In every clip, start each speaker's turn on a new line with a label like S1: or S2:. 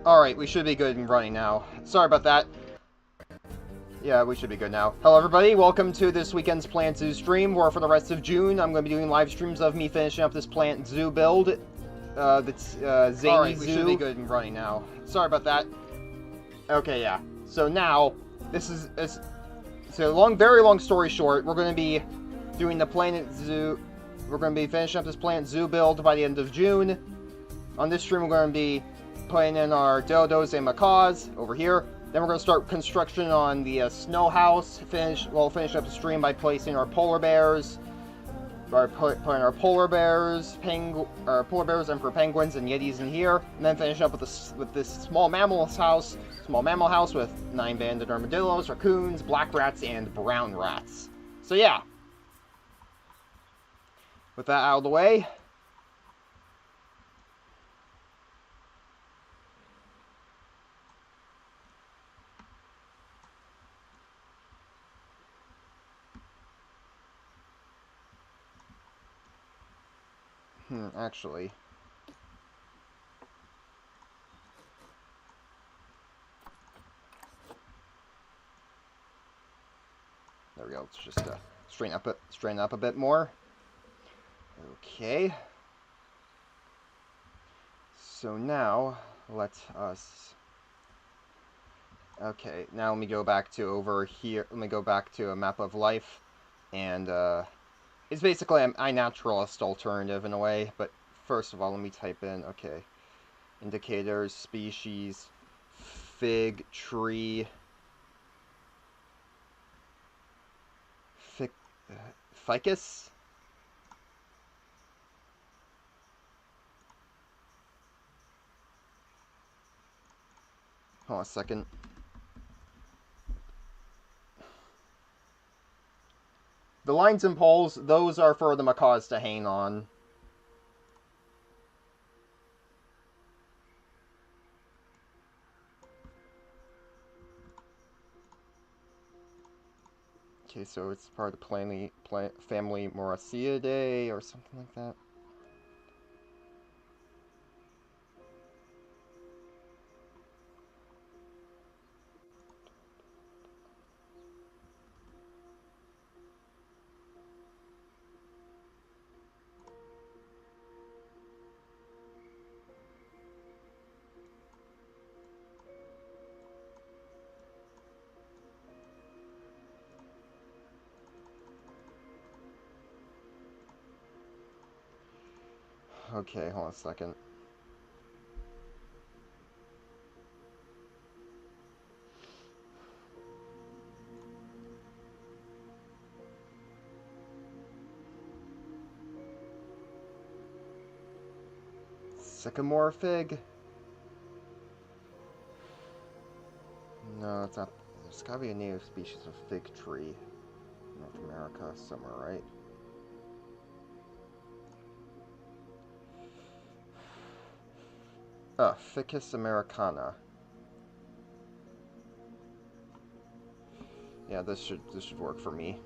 S1: Alright, we should be good and running now. Sorry about that. Yeah, we should be good now. Hello everybody, welcome to this weekend's Plant Zoo stream, where for the rest of June, I'm going to be doing live streams of me finishing up this Plant Zoo build. That's Zany
S2: Alright,
S1: Zoo.
S2: we should be good and running now. Sorry about that.
S1: Okay, yeah. So now, this is a very long story short, we're going to be doing the Planet Zoo. We're going to be finishing up this Plant Zoo build by the end of June. On this stream, we're going to be putting in our dodos and macaws over here. Then we're going to start construction on the snow house. We'll finish up the stream by placing our polar bears. Putting our polar bears, polar bears, emperor penguins, and yetis in here, and then finish up with this small mammal house with 9 banded armadillos, raccoons, black rats, and brown rats. So yeah, with that out of the way. Actually. There we go. Let's just straighten up a bit more. Okay. So now, let us... Okay, now let me go back to over here. Let me go back to a map of life. And, it's basically an iNaturalist alternative in a way, but first of all, let me type in, okay, indicators, species, fig tree, ficus? Hold on a second. The lines and poles, those are for the macaws to hang on. Okay, so it's part of the family Moraceae or something like that. Okay, hold on a second. Sycamore fig? No, it's not. There's gotta be a native species of fig tree in North America somewhere, right? Ficus americana. Yeah, this should work for me.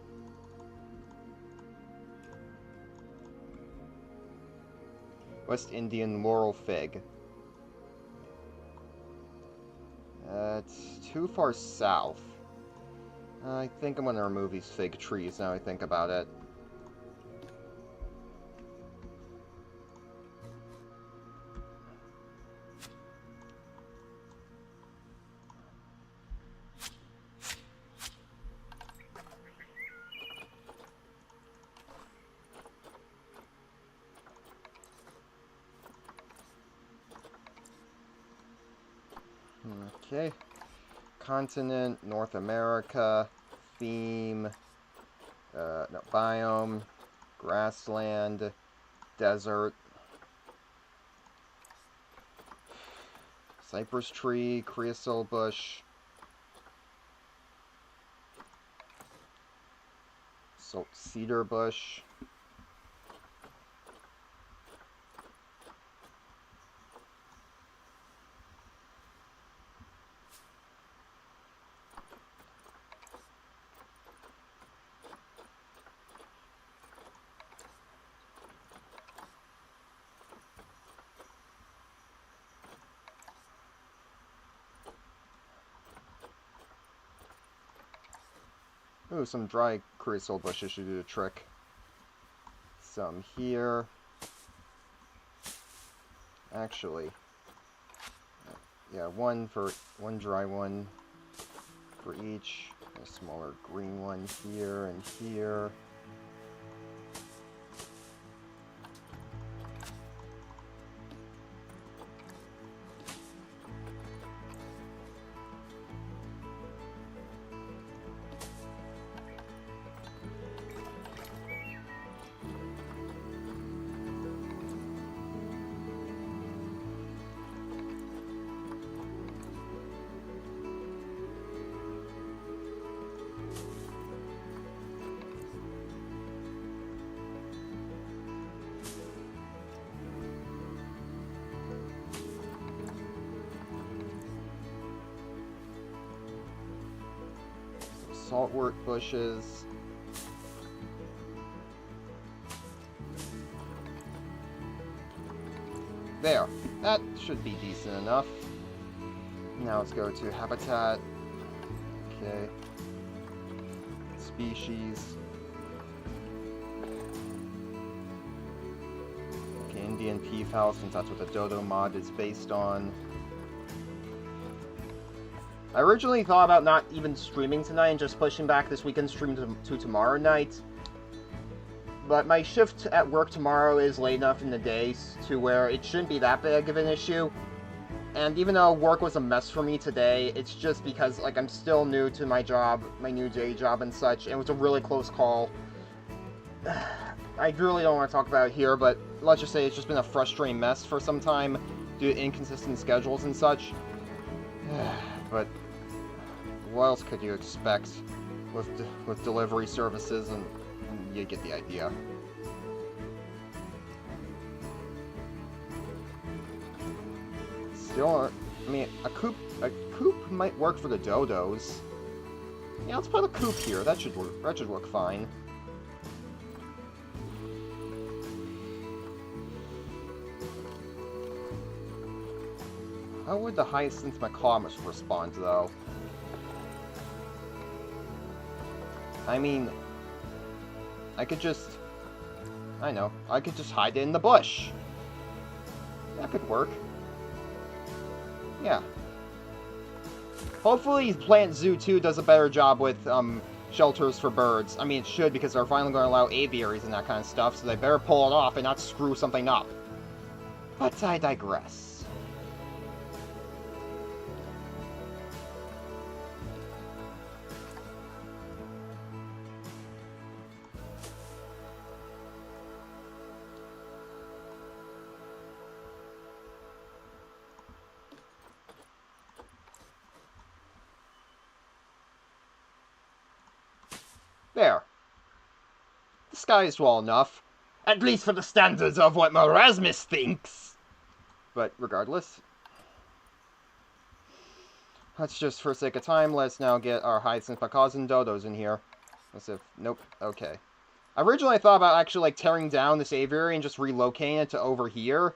S1: West Indian laurel fig. It's too far south. I think I'm gonna remove these fig trees now I think about it. Okay. Continent, North America, theme, no, biome, grassland, desert, cypress tree, creosote bush, cedar bush, Ooh, some dry creosote bushes should do the trick. Some here. Actually, yeah, one dry one for each. A smaller green one here and here. Saltwort bushes. There. That should be decent enough. Now let's go to habitat. Okay. Species. Okay, Indian peafowl, since that's what the Dodo mod is based on. I originally thought about not even streaming tonight and just pushing back this weekend stream to tomorrow night. But my shift at work tomorrow is late enough in the day to where it shouldn't be that big of an issue. And even though work was a mess for me today, it's just because, like, I'm still new to my job, my new day job and such, and it was a really close call. I really don't want to talk about it here, but let's just say it's just been a frustrating mess for some time due to inconsistent schedules and such. But what else could you expect with delivery services, and you get the idea. Still, I mean, a coop might work for the dodos. Yeah, let's put a coop here. That should work. That should work fine. How would the hyacinth macaws respond, though? I mean, I could just hide it in the bush. That could work. Yeah. Hopefully Plant Zoo 2 does a better job with, shelters for birds. I mean, it should, because they're finally going to allow aviaries and that kind of stuff, so they better pull it off and not screw something up. But I digress. There. The sky is well enough. At least for the standards of what Marasmus thinks. But regardless. Let's just, for sake of time, let's now get our hyacinth macaws and dodos in here. As if, nope, okay. Originally I thought about actually, like, tearing down this aviary and just relocating it to over here.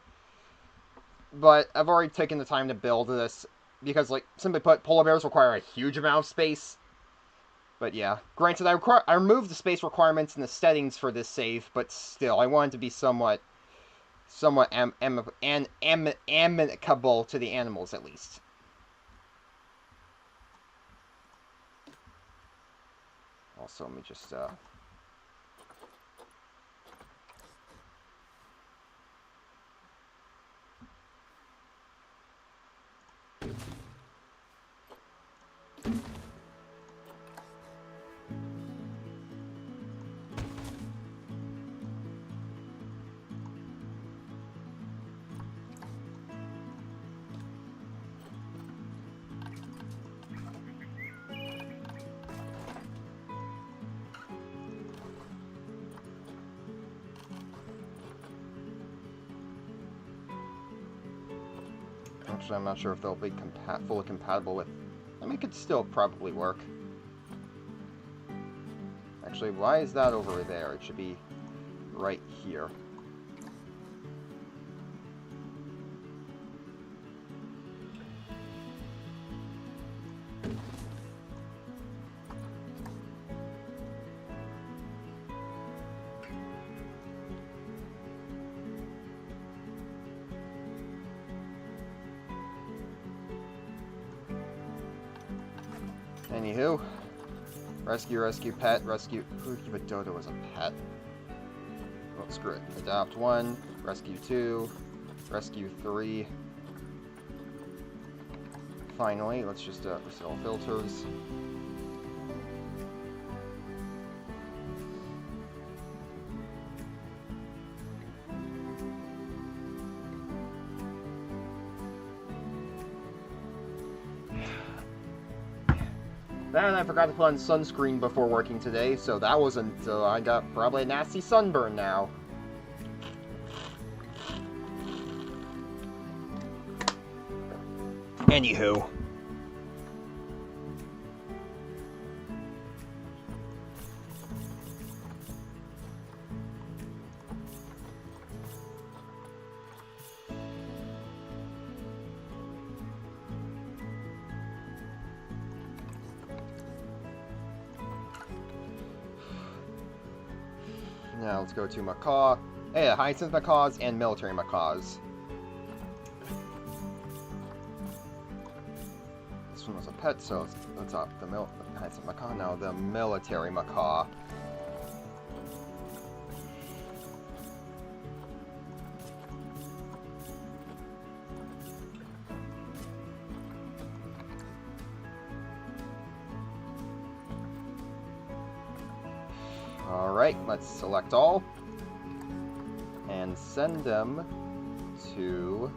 S1: But I've already taken the time to build this. Because, like, simply put, polar bears require a huge amount of space. But yeah, granted, I removed the space requirements in the settings for this save, but still, I wanted to be somewhat amicable to the animals, at least. Also, let me just, Actually, I'm not sure if they'll be fully compatible with... I mean, it could still probably work. Actually, why is that over there? It should be right here. Anywho. Rescue pet, rescue... Who would give a dodo as a pet? Oh, screw it. Adopt 1, rescue 2, rescue 3. Finally, let's just reset all filters. And I forgot to put on sunscreen before working today, so that wasn't... So I got probably a nasty sunburn now. Anywho. Now let's go to macaw. Yeah, hyacinth macaws and military macaws. This one was a pet, so let's opt the hyacinth macaw. Now the military macaw. Alright, let's select all. And send them to...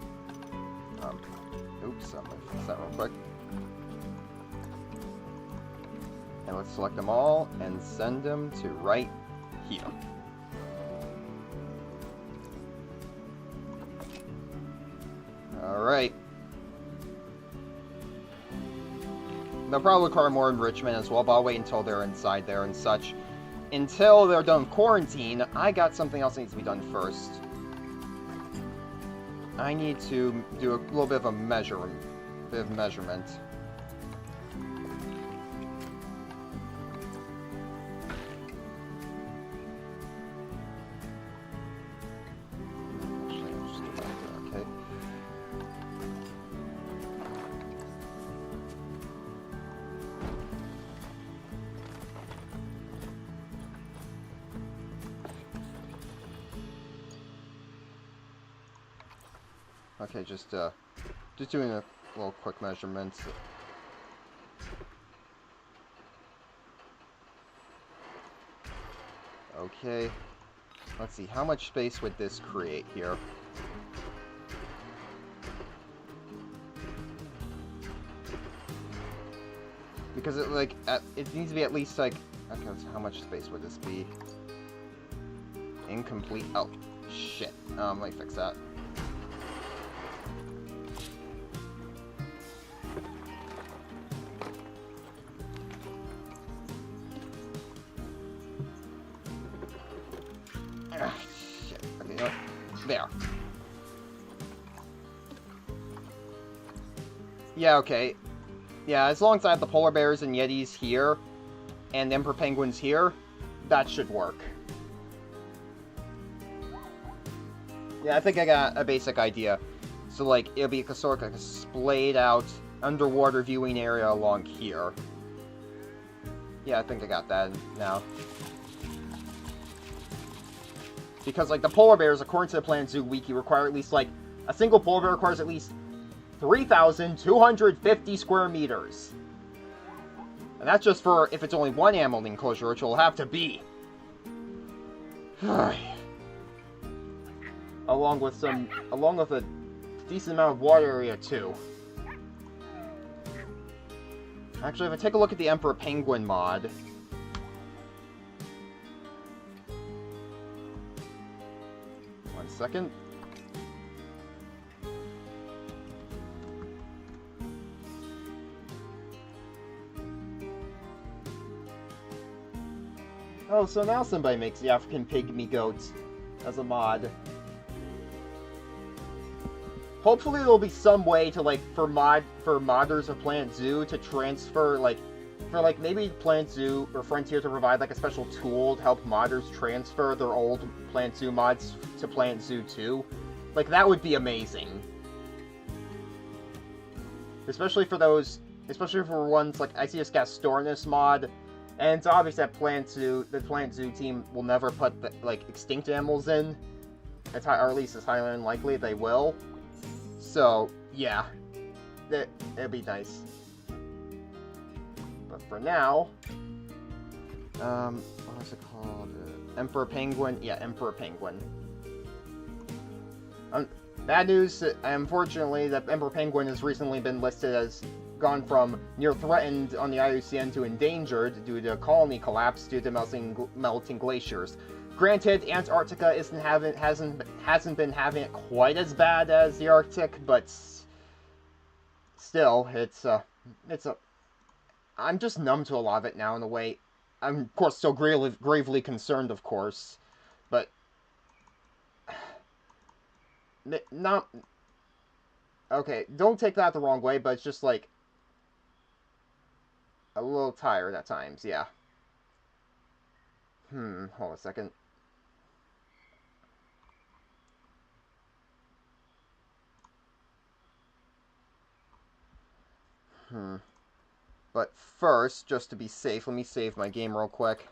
S1: oops, I'm gonna fix that real quick. And let's select them all and send them to right here. Alright. They'll probably require more enrichment as well, but I'll wait until they're inside there and such. Until they're done quarantine, I got something else that needs to be done first. I need to do a little bit of a measurement. Actually, I'll just do that, okay. Okay, just doing a little quick measurement. Okay, let's see, how much space would this create here? Because it it needs to be at least like, okay, so how much space would this be? Incomplete. Oh, shit. Let me fix that. Shit. Okay, you know what? There. Yeah, okay. Yeah, as long as I have the polar bears and yetis here, and emperor penguins here, that should work. Yeah, I think I got a basic idea. So, like, it'll be a sort of like a splayed out underwater viewing area along here. Yeah, I think I got that now. Because, like, the polar bears, according to the Planet Zoo Wiki, require at least, like, a single polar bear requires at least 3,250 square meters. And that's just for if it's only one animal enclosure, which will have to be. along with a decent amount of water area, too. Actually, if I take a look at the Emperor Penguin mod... One second. Oh, so now somebody makes the African pygmy goats as a mod. Hopefully there'll be some way to, like, for modders of Planet Zoo to transfer, like, maybe Planet Zoo or Frontier to provide, like, a special tool to help modders transfer their old Planet Zoo mods to Planet Zoo 2. Like, that would be amazing. Especially for those especially for ones like I see this Gastornis mod, and it's obvious that the Planet Zoo team will never put the, like extinct animals in. It's high, or at least it's highly unlikely they will. So yeah, it'd be nice. But for now, what was it called? Emperor Penguin? Yeah, Emperor Penguin. Bad news, unfortunately, that Emperor Penguin has recently been listed as gone from near threatened on the IUCN to endangered due to a colony collapse due to melting glaciers. Granted, Antarctica hasn't been having it quite as bad as the Arctic, but still, I'm just numb to a lot of it now in a way. I'm, of course, still gravely concerned, of course, but not... Okay, don't take that the wrong way, but it's just, like, a little tired at times, yeah. Hold on a second. But first, just to be safe, let me save my game real quick.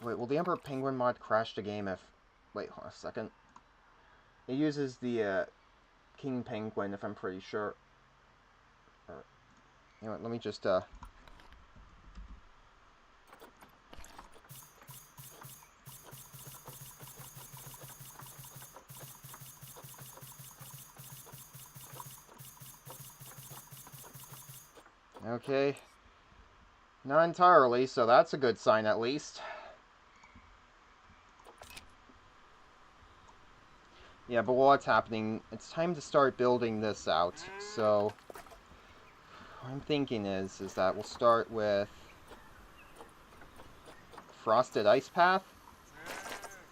S1: Wait, will the Emperor Penguin mod crash the game if... Wait, hold on a second. It uses the, King Penguin, if I'm pretty sure. Or, you know what, let me just, Okay. Not entirely, so that's a good sign at least. Yeah, but what's happening? It's time to start building this out. So, what I'm thinking is that we'll start with Frosted Ice Path.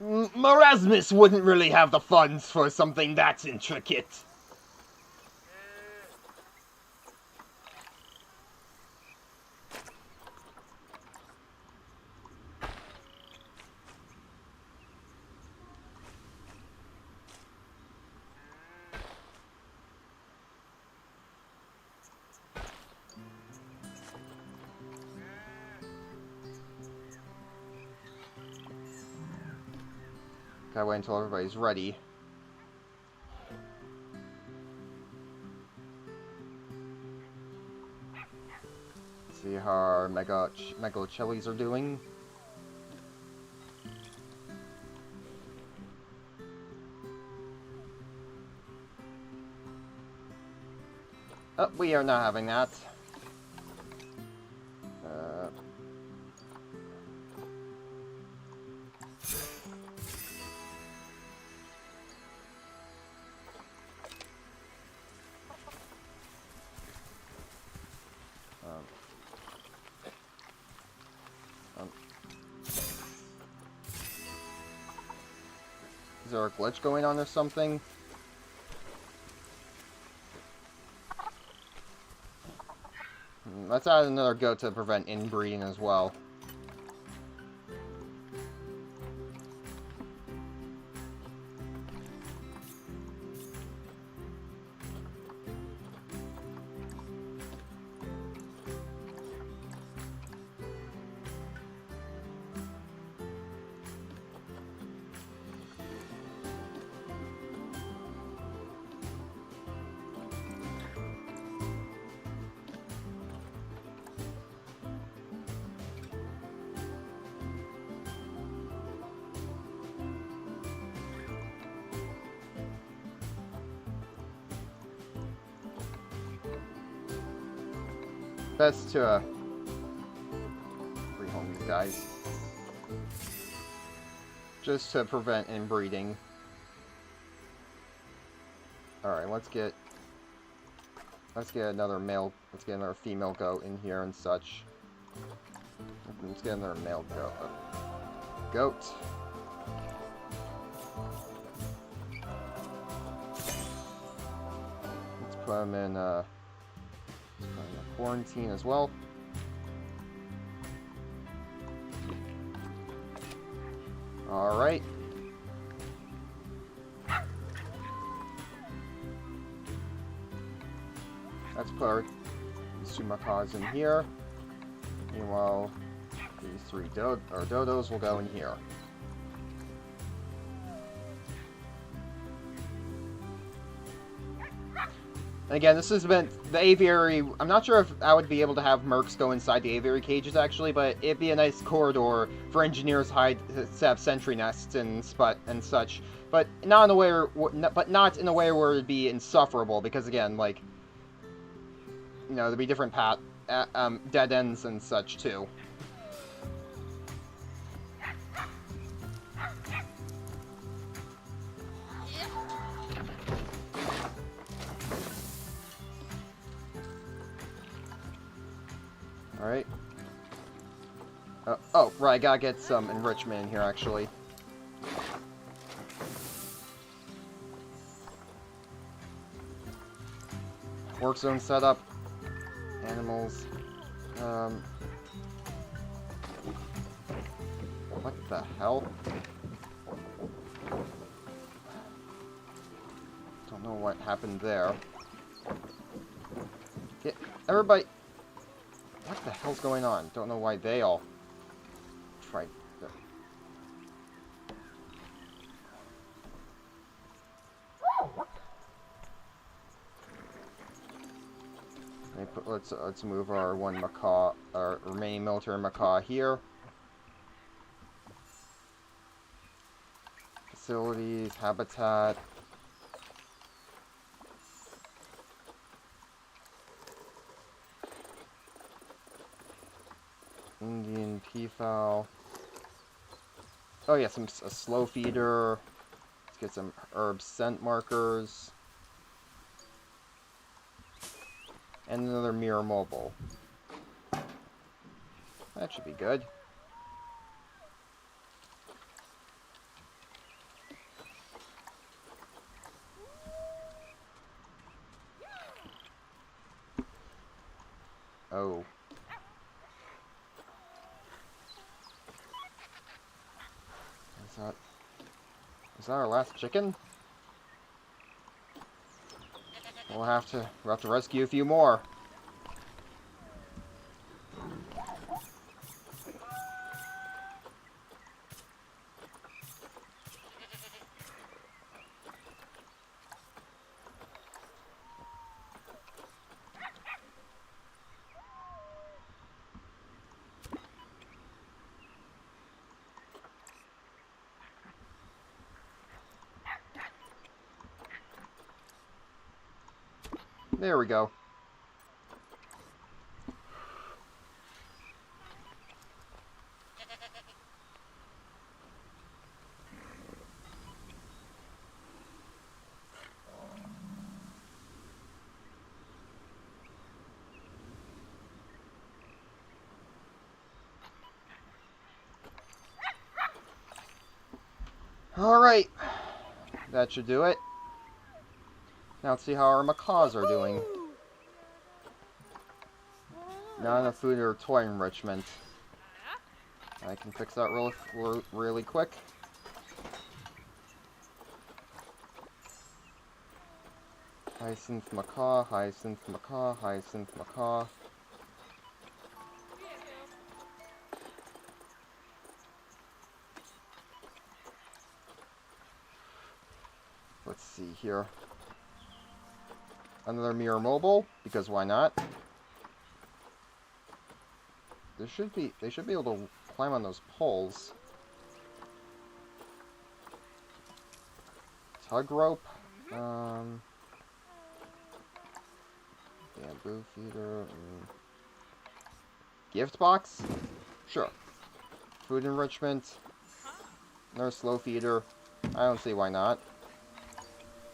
S1: Marasmus wouldn't really have the funds for something that's intricate. Gotta wait until everybody's ready. See how our Mega Chilies are doing. Oh, we are not having that. Is there a glitch going on or something? Let's add another goat to prevent inbreeding as well. Best to rehome these guys. Just to prevent inbreeding. Alright, let's get another female goat in here and such. Let's get another male goat. Goat. Let's put him in quarantine as well. Alright. put these 2 macaws in here. Meanwhile, these 3 dodos will go in here. And again, this has been the aviary. I'm not sure if I would be able to have mercs go inside the aviary cages actually, but it'd be a nice corridor for engineers to have sentry nests and such. But not in a way, where it'd be insufferable. Because again, like, you know, there'd be different dead ends and such too. Alright. Oh, right, I gotta get some enrichment in here, actually. Work zone setup. Animals. What the hell? Don't know what happened there. Get everybody... What the hell's going on? Don't know why they all tried. Let's move our 1 macaw, our remaining military macaw here. Facilities, habitat. Indian peafowl. Oh yeah, a slow feeder. Let's get some herb scent markers. And another mirror mobile. That should be good. Oh. Is that our last chicken? We'll have to rescue a few more. There we go. Alright. That should do it. Now let's see how our macaws are doing. Not enough food or toy enrichment. I can fix that really quick. Hyacinth macaw, hyacinth macaw, hyacinth macaw. Let's see here. Another mirror mobile, because why not? They should be able to climb on those poles. Tug rope. Bamboo feeder. Gift box? Sure. Food enrichment. Another slow feeder. I don't see why not.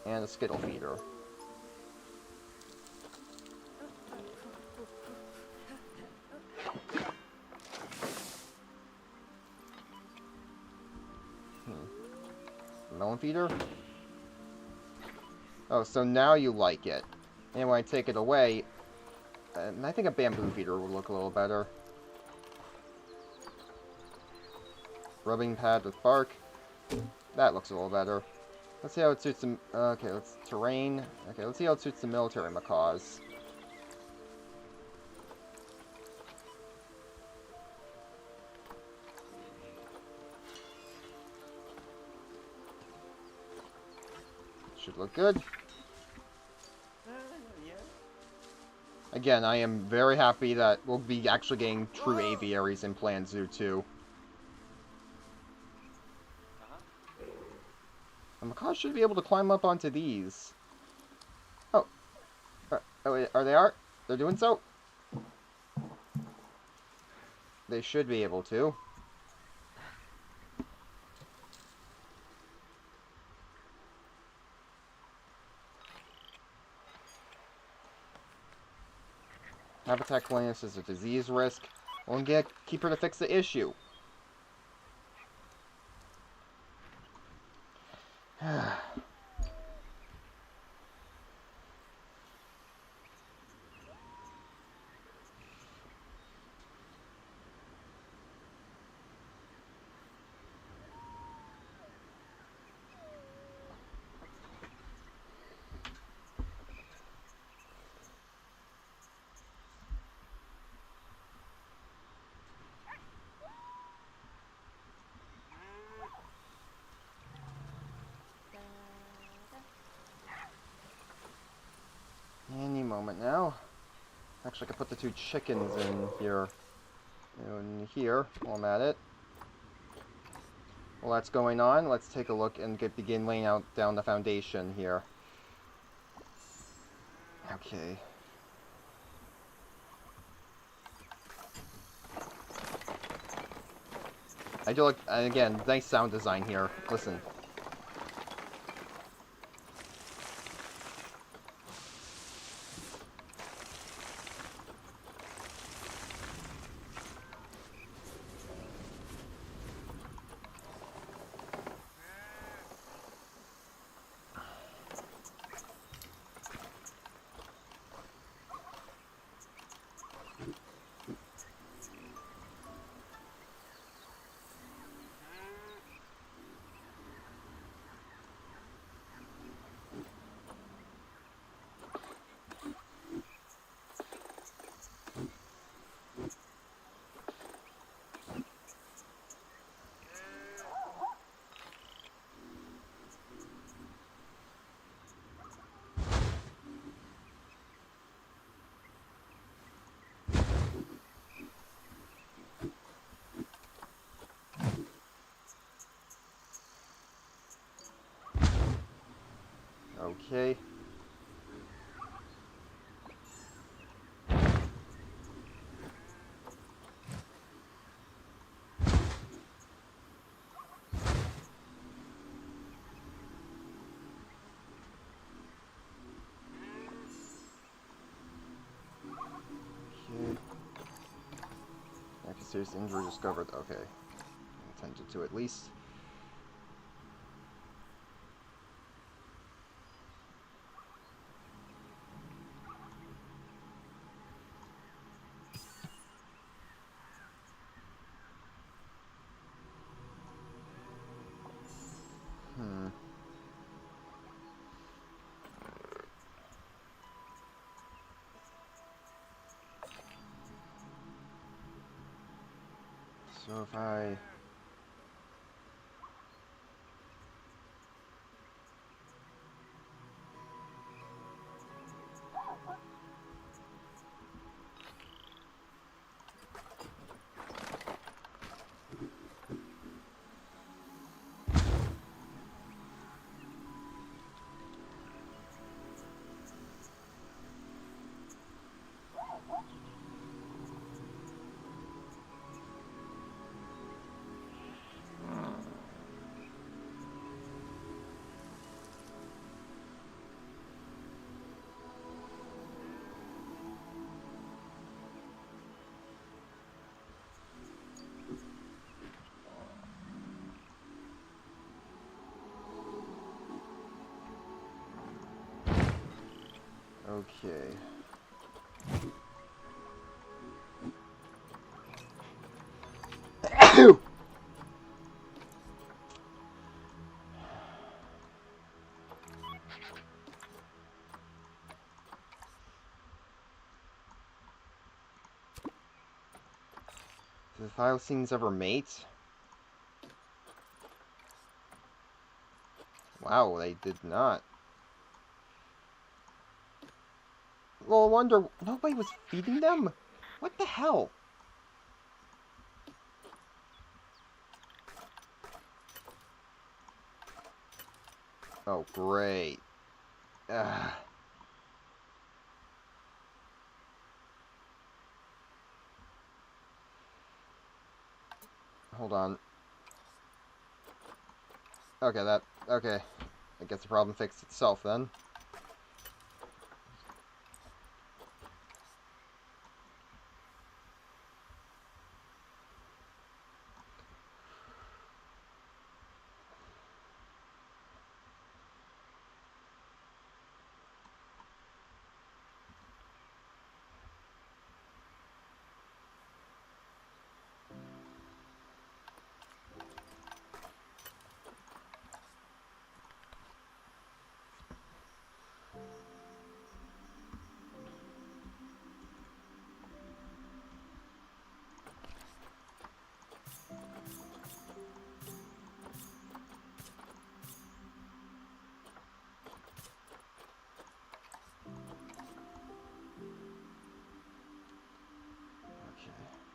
S1: And a skittle feeder. Melon feeder? Oh, so now you like it. And when I take it away, I think a bamboo feeder would look a little better. Rubbing pad with bark. That looks a little better. Let's see how it suits the... Okay, let's... Terrain. Okay, let's see how it suits the military macaws. should look good.
S2: Yeah.
S1: Again, I am very happy that we'll be actually getting true aviaries in Plant Zoo 2. And Macaws should be able to climb up onto these. Oh. Are they are? They're doing so? They should be able to. Habitat cleanliness is a disease risk. We'll keep her to fix the issue. Any moment now. Actually, I could put the 2 chickens in here. While I'm at it. While that's going on, let's take a look and begin laying down the foundation here. Okay. I do like, and again, nice sound design here. Listen. Okay. Serious injury discovered. Okay. Attended to at least. So if I... Okay. Do the thylacines ever mate? Wow, they did not. little wonder nobody was feeding them? What the hell? Oh, great. Ugh. Hold on. Okay, okay. I guess the problem fixed itself then.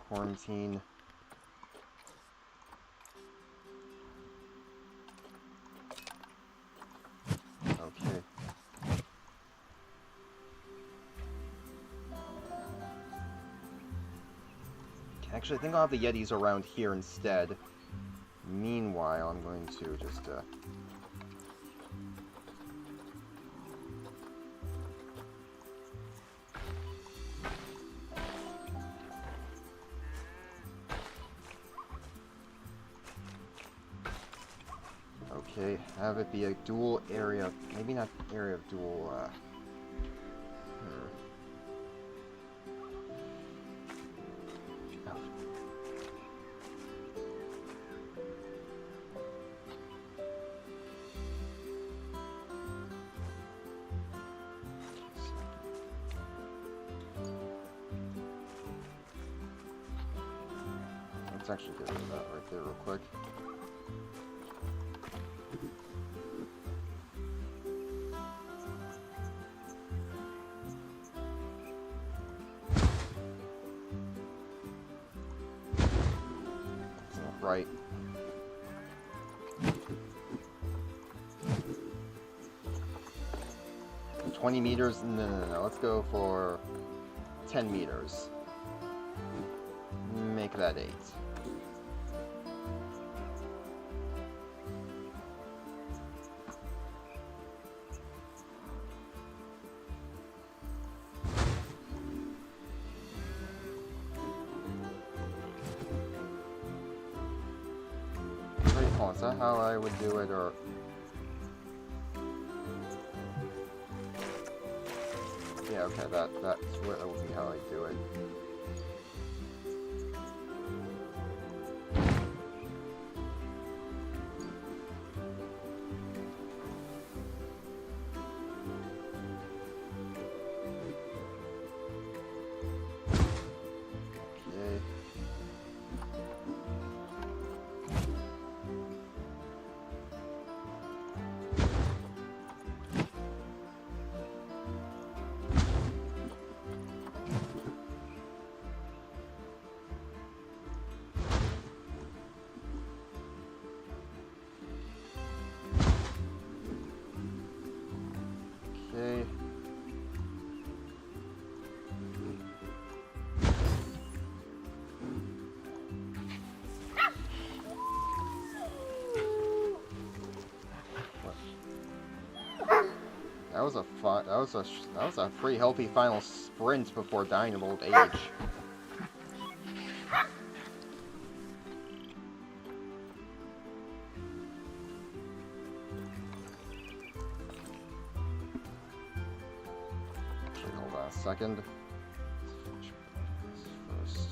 S1: Quarantine. Okay. Actually, I think I'll have the Yetis around here instead. Meanwhile, I'm going to just, Okay, have it be a dual area, maybe not area of dual, Oh. Let's actually get rid of that right there real quick. Right. So 20 meters? No. Let's go for 10 meters. Make that 8. Is that how I would do it, or... Yeah, okay, that's what would be how I do it. Okay. That was a pretty healthy final sprint before dying of old age. Actually, hold on a second. First.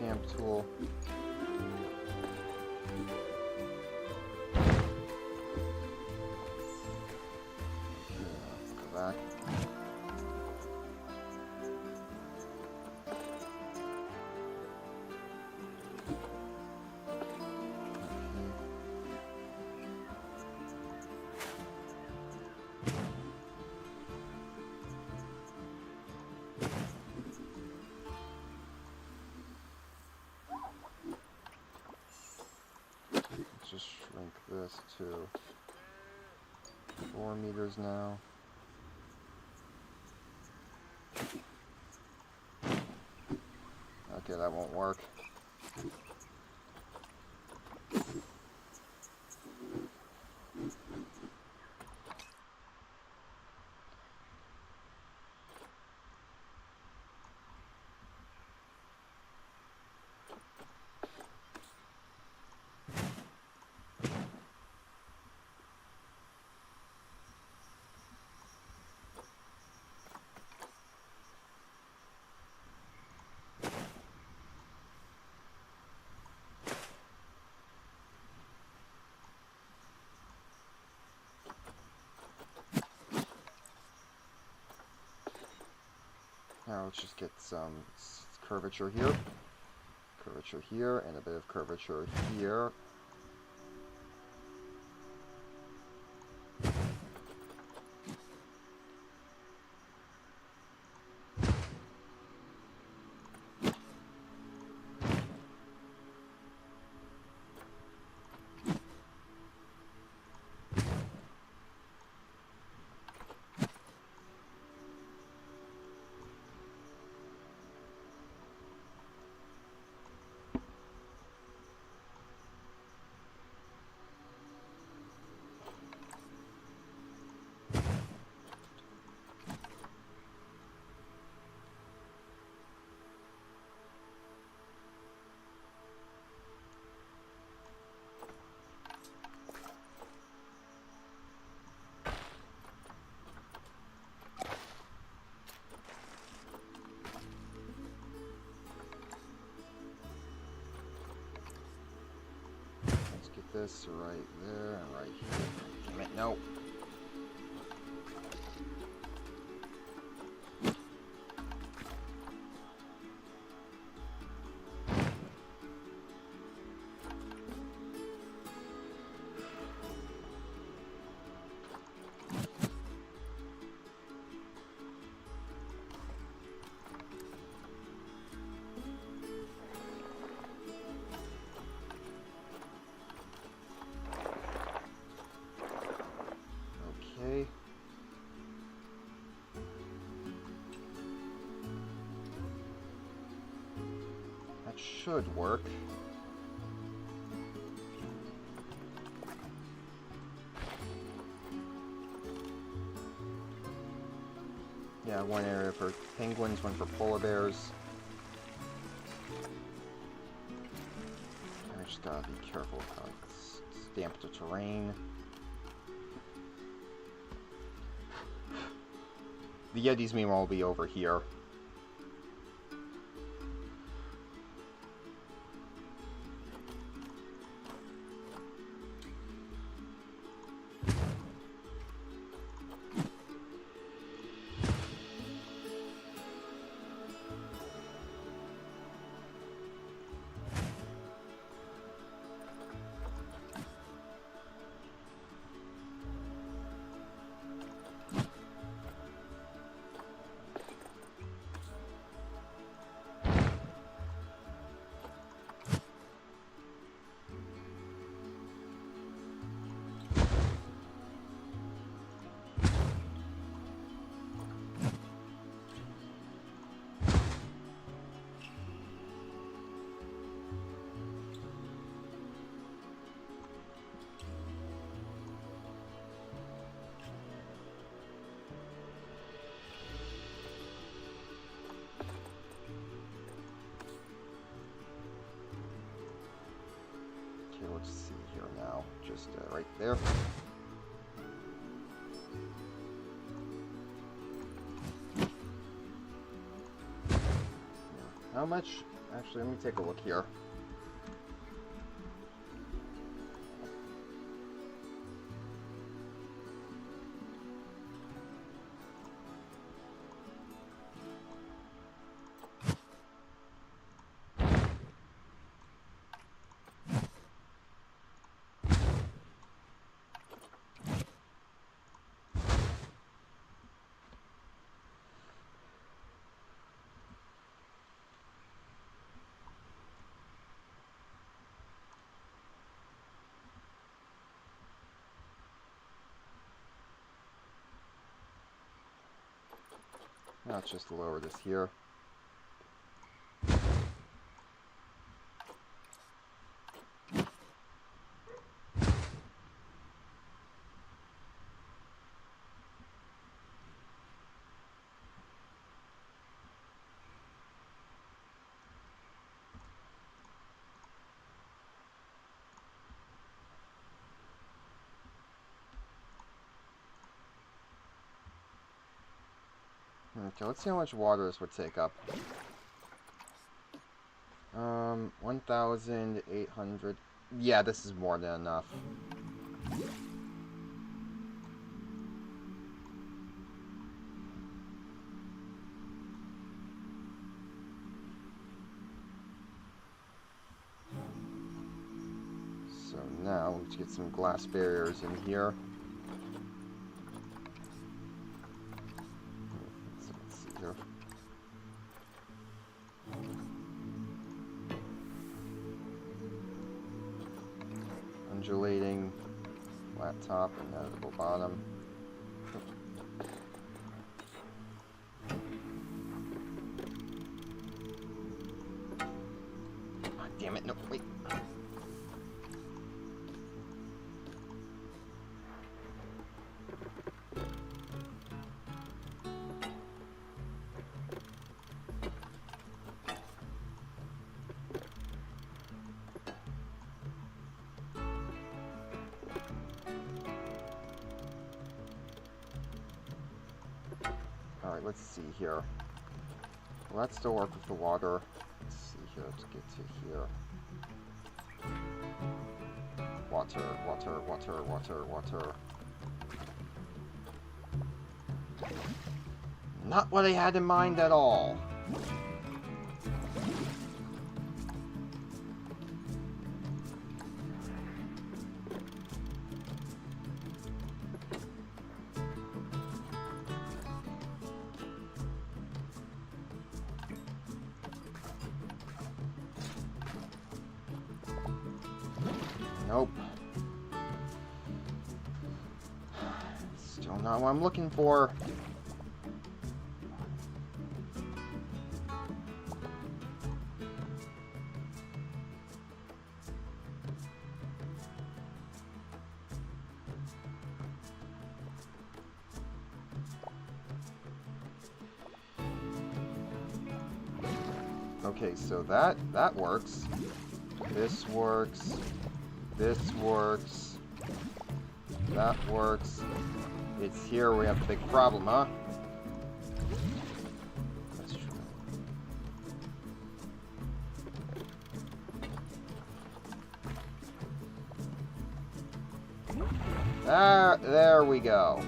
S1: Stamp tool. Go back. Just shrink this to 4 meters now. Okay, that won't work. Now let's just get some curvature here, and a bit of curvature here. This right there and right here. Damn it, no. Okay. That should work. Yeah, one area for penguins, one for polar bears. I just gotta be careful how it's stamped the terrain. The Yetis, meanwhile, will be over here. Okay, let's see here now. Just right there. How much? Actually, let me take a look here. Let's just lower this here. Okay, let's see how much water this would take up. 1,800. Yeah, this is more than enough. So now, let's get some glass barriers in here. So let's see here. Undulating, flat top, and navigable bottom. Ah, damn it, no, wait. Alright, let's see here. Well, that still work with the water. Let's see here, let's get to here. Water, water, water, water, water. Not what I had in mind at all. Nope. Still not what I'm looking for. Okay, so that works. This works. This works. That works. It's here we have a big problem, huh? That's true. There we go.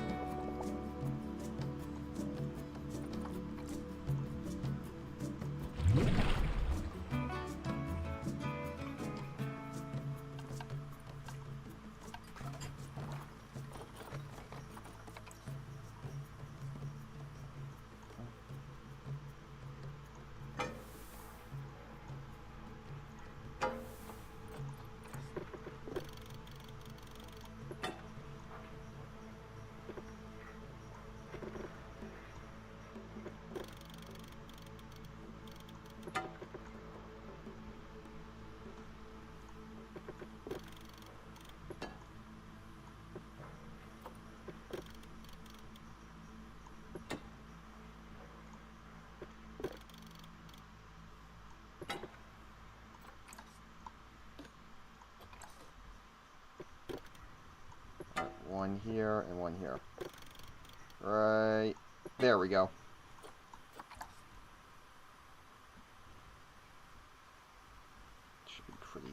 S1: One here and one here. Right. There we go.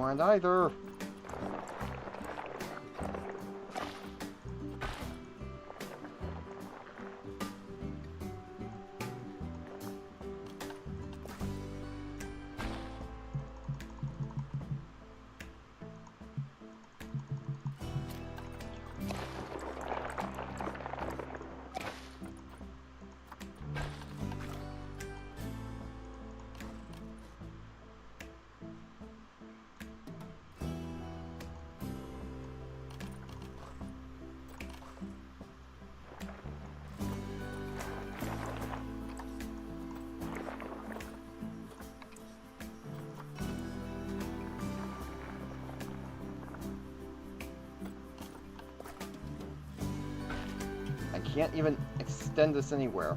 S1: want either. I can't even extend this anywhere.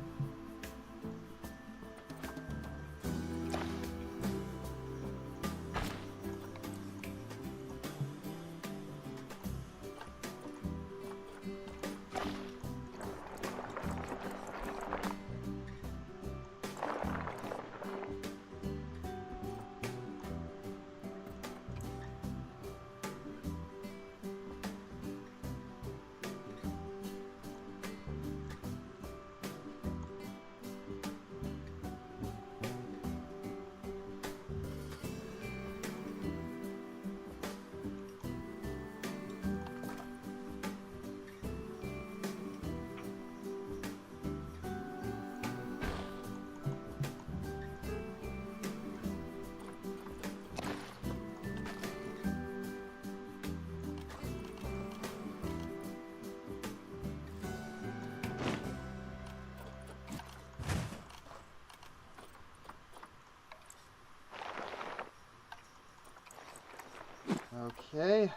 S1: Okay.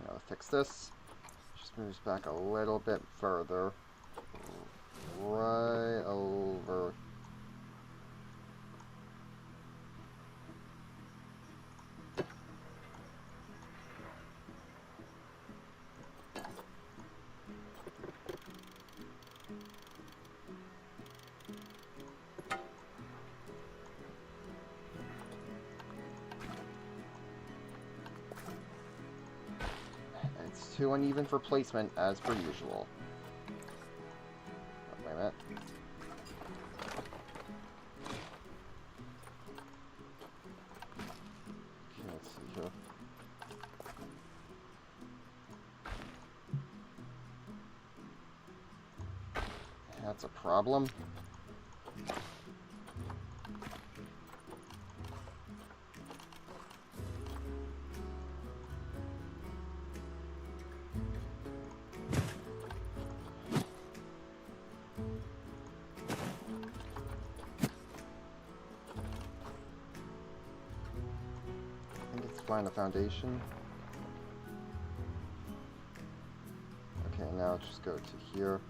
S1: Gotta fix this. Just moves back a little bit further. Right over. It's too uneven for placement, as per usual. Oh, wait a minute. Okay, let's see here. That's a problem. Find the foundation. Okay, now just go to here.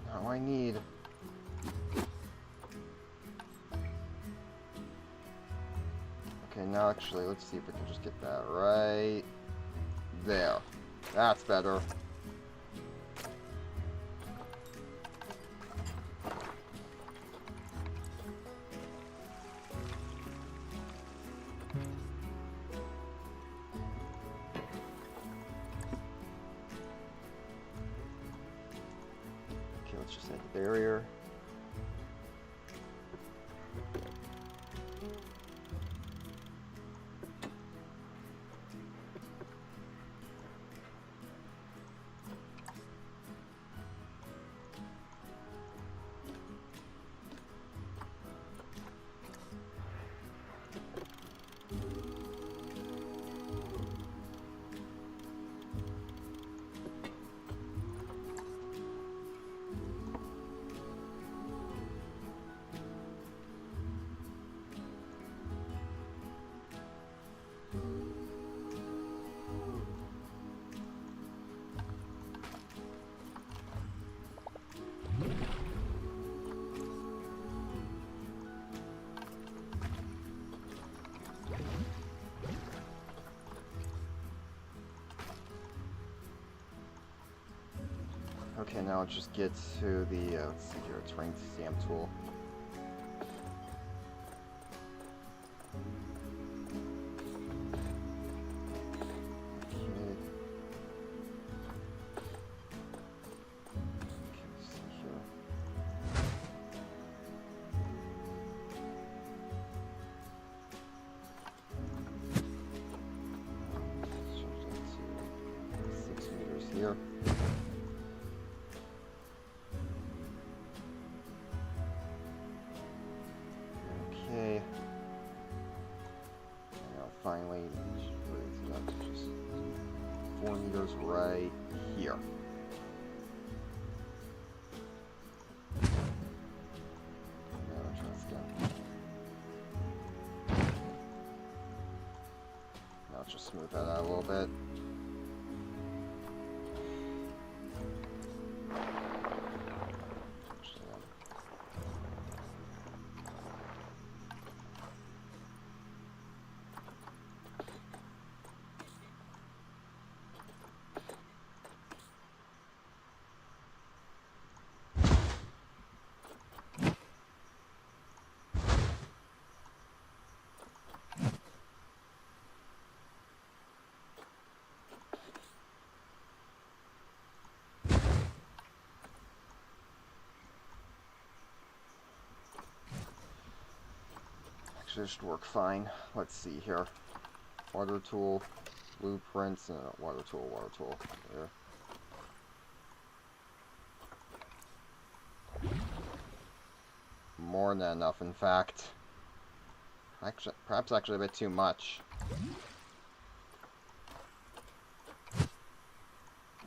S1: Now I need okay, now actually, let's see if we can just get that right there. That's better. Okay, let's just add the barrier. Okay, now let's just get to the, let's see here, terrain stamp tool. Here. Okay. Now finally, just 4 meters right here. Now try this again. Now let's just smooth that out a little bit. Actually, should work fine. Let's see here. Water tool, blueprints, water tool. There. More than enough, in fact. Actually, perhaps actually a bit too much.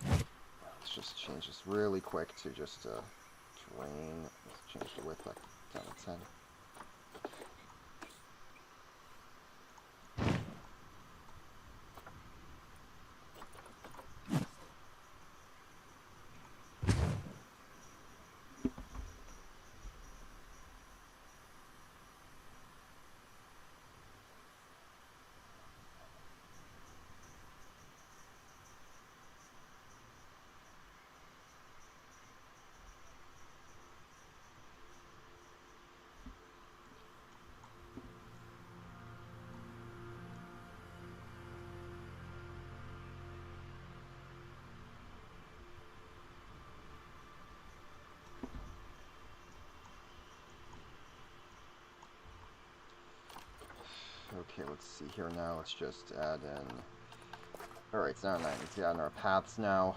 S1: Let's just change this really quick to just terrain. Let's change the width back down to 10. Okay, let's see here now. Let's just add in... Alright, it's now 9. Let's add in our paths now.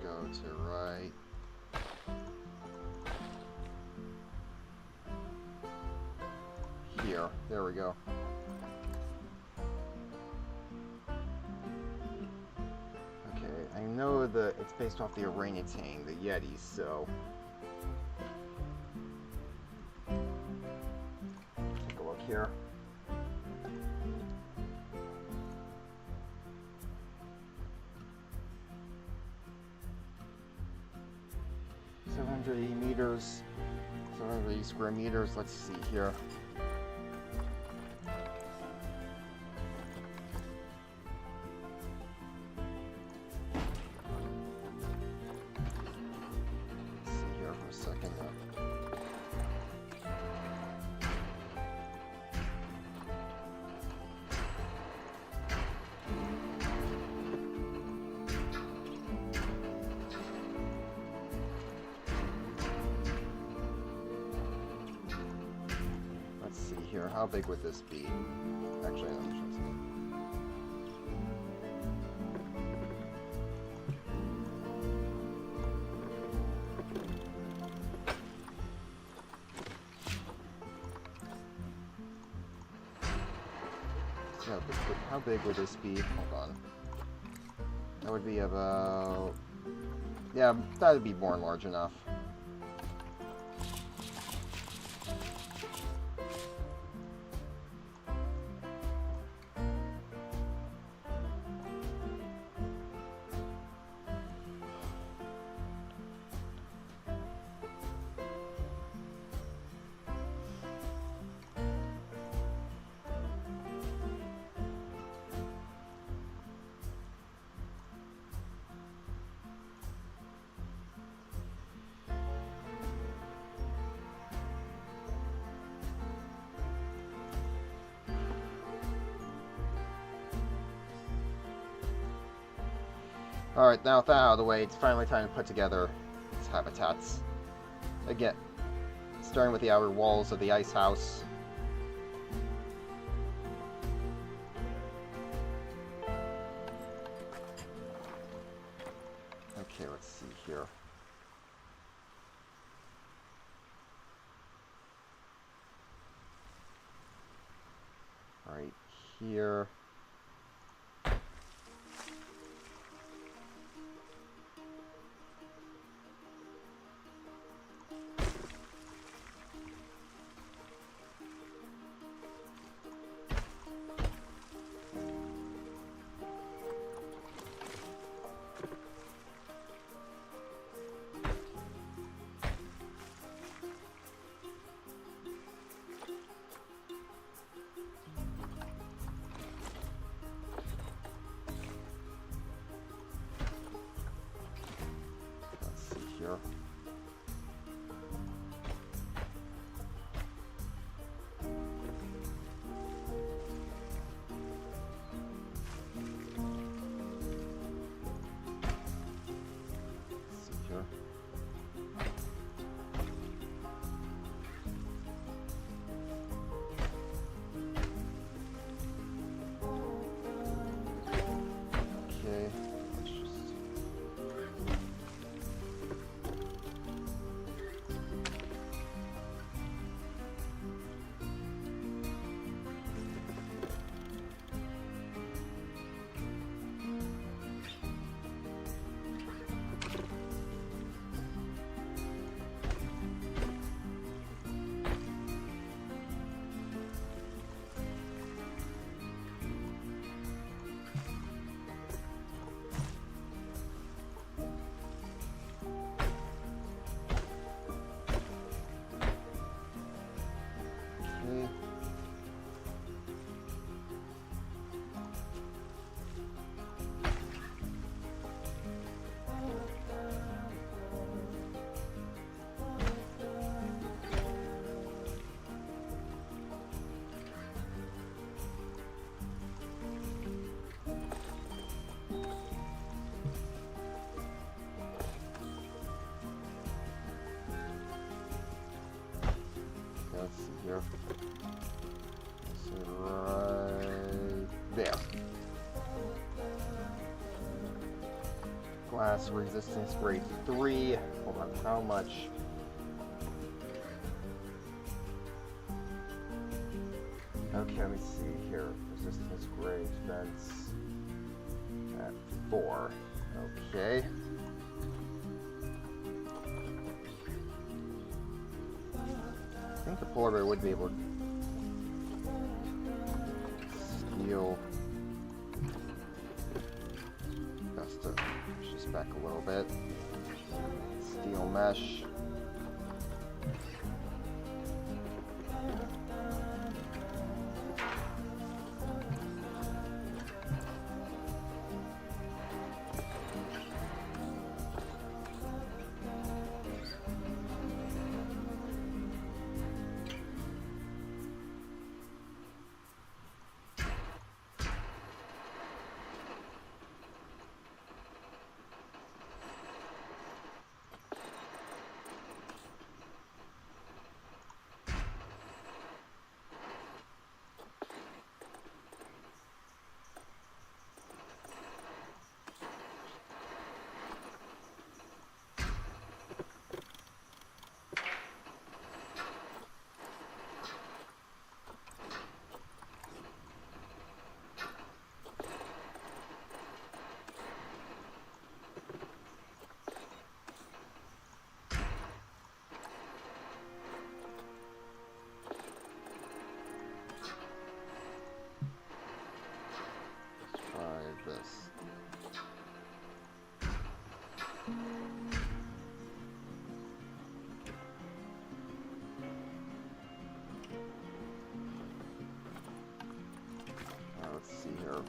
S1: Go to right. Here. There we go. Okay, I know that it's based off the orangutan, the Yetis, so... Take a look here. meters, 780 square meters. Let's see here. second. Let's see here. How big would this be? Actually, I'm just gonna how big would this be? Hold on. That would be about... Yeah, that would be more than large enough. Alright, now with that out of the way, it's finally time to put together its habitats. Again, starting with the outer walls of the ice house. Okay, let's see here. Right here. Here. Let's see here. Okay, let's just... Let's see here. So right there. Glass resistance grade 3. Hold on, how much? Okay, let me see here. Resistance grade fence at 4. Okay. I think the polar bear would be able to steal. Best to push this back a little bit. Steel mesh.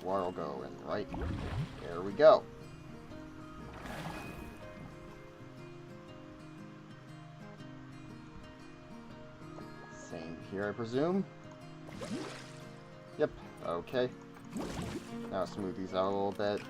S1: water will go in, right? There we go. Same here, I presume. Yep, okay. Now smooth these out a little bit.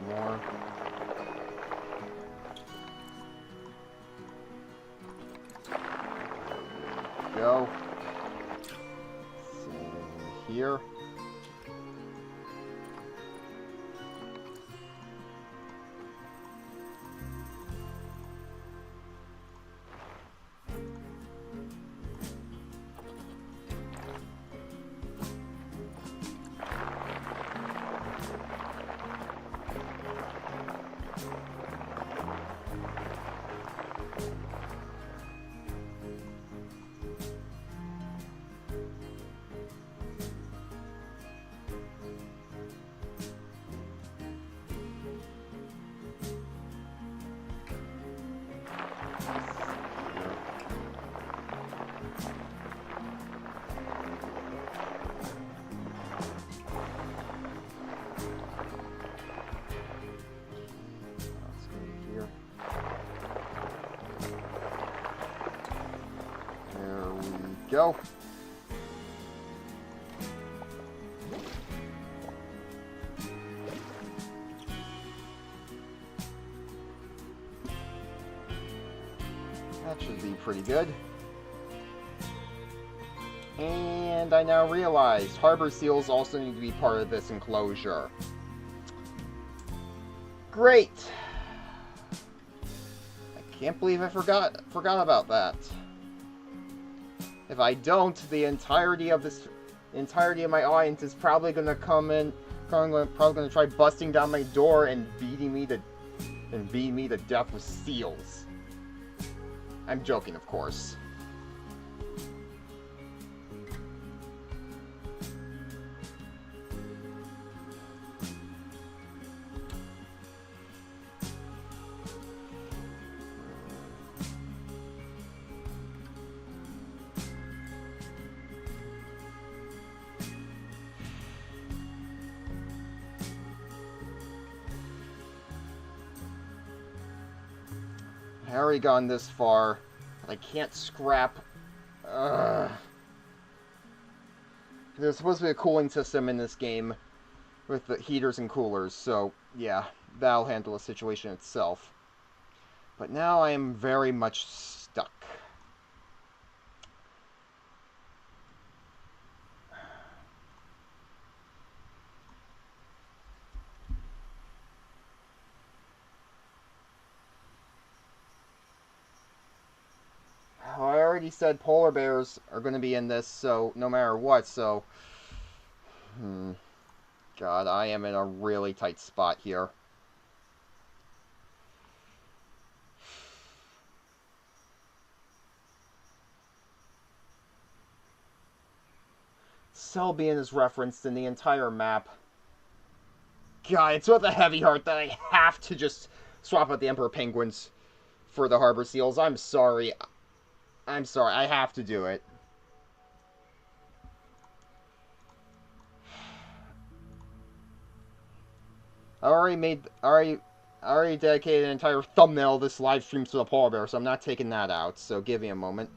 S1: More. There we go. Same here. Go. That should be pretty good. And I now realize harbor seals also need to be part of this enclosure. Great. I can't believe I forgot about that. If I don't, the entirety of my audience is probably gonna come in, probably gonna try busting down my door and beating me to death with seals. I'm joking, of course. I already gone this far, but I can't scrap. There's supposed to be a cooling system in this game with the heaters and coolers, so yeah, that'll handle the situation itself. But now I am very much stuck. I already said polar bears are going to be in this, so no matter what, so... God, I am in a really tight spot here. Selbian is referenced in the entire map. God, it's with a heavy heart that I have to just swap out the Emperor Penguins for the Harbor Seals. I'm sorry. I'm sorry, I have to do it. I already dedicated an entire thumbnail of this live stream to the polar bear, so I'm not taking that out, so give me a moment.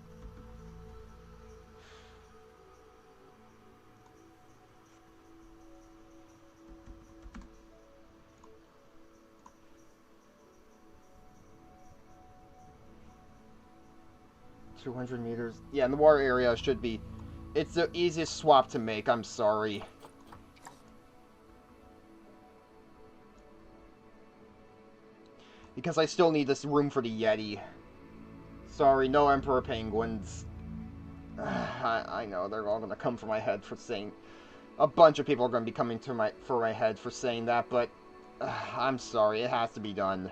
S1: $200 meters. Yeah, in the water area should be... It's the easiest swap to make, I'm sorry. Because I still need this room for the Yeti. Sorry, no Emperor Penguins. I know, they're all gonna come for my head for saying... A bunch of people are gonna be coming to for my head for saying that, but... I'm sorry, it has to be done.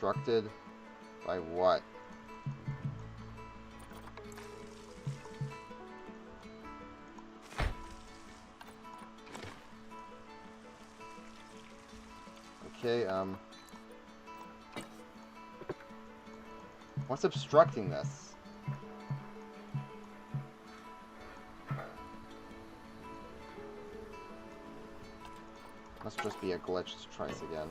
S1: Obstructed? By what? Okay, what's obstructing this? Must just be a glitch. Let's try this again.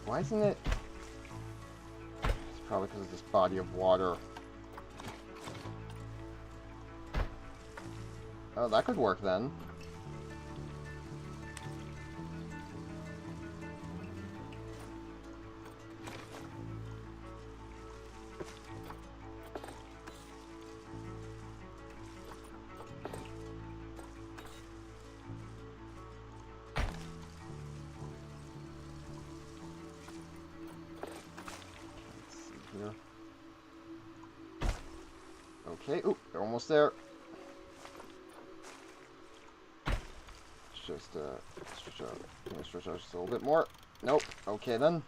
S1: Why isn't it? It's probably because of this body of water. Oh, that could work then. Okay, ooh, they're almost there. Let's just, stretch out. Can we stretch out just a little bit more? Nope. Okay, then.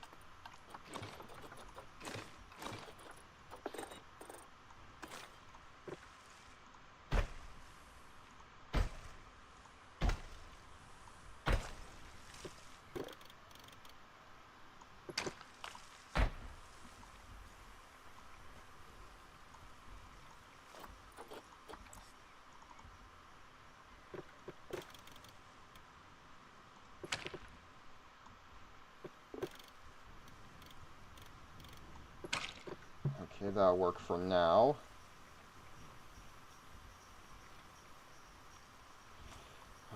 S1: Okay, that'll work for now.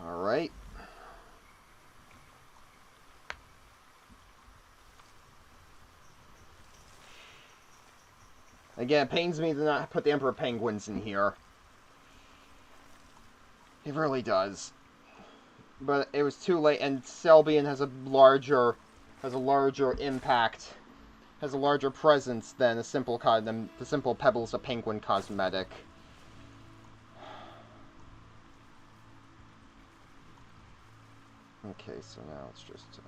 S1: Alright. Again, it pains me to not put the Emperor Penguins in here. It really does. But it was too late, and Selbian has a larger impact, has a larger presence than the simple Pebbles a Penguin cosmetic. Okay, so now it's just...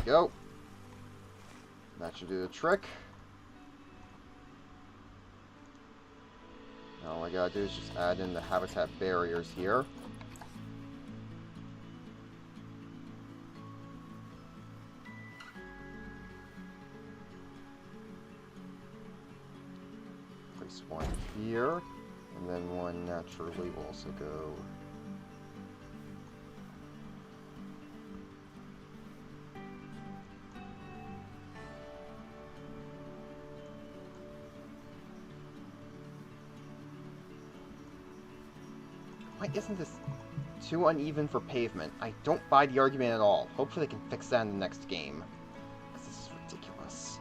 S1: go. That should do the trick. Now all I gotta do is just add in the habitat barriers here. Place one here, and then one naturally will also go... Why isn't this too uneven for pavement? I don't buy the argument at all. Hopefully they can fix that in the next game. Because this is ridiculous.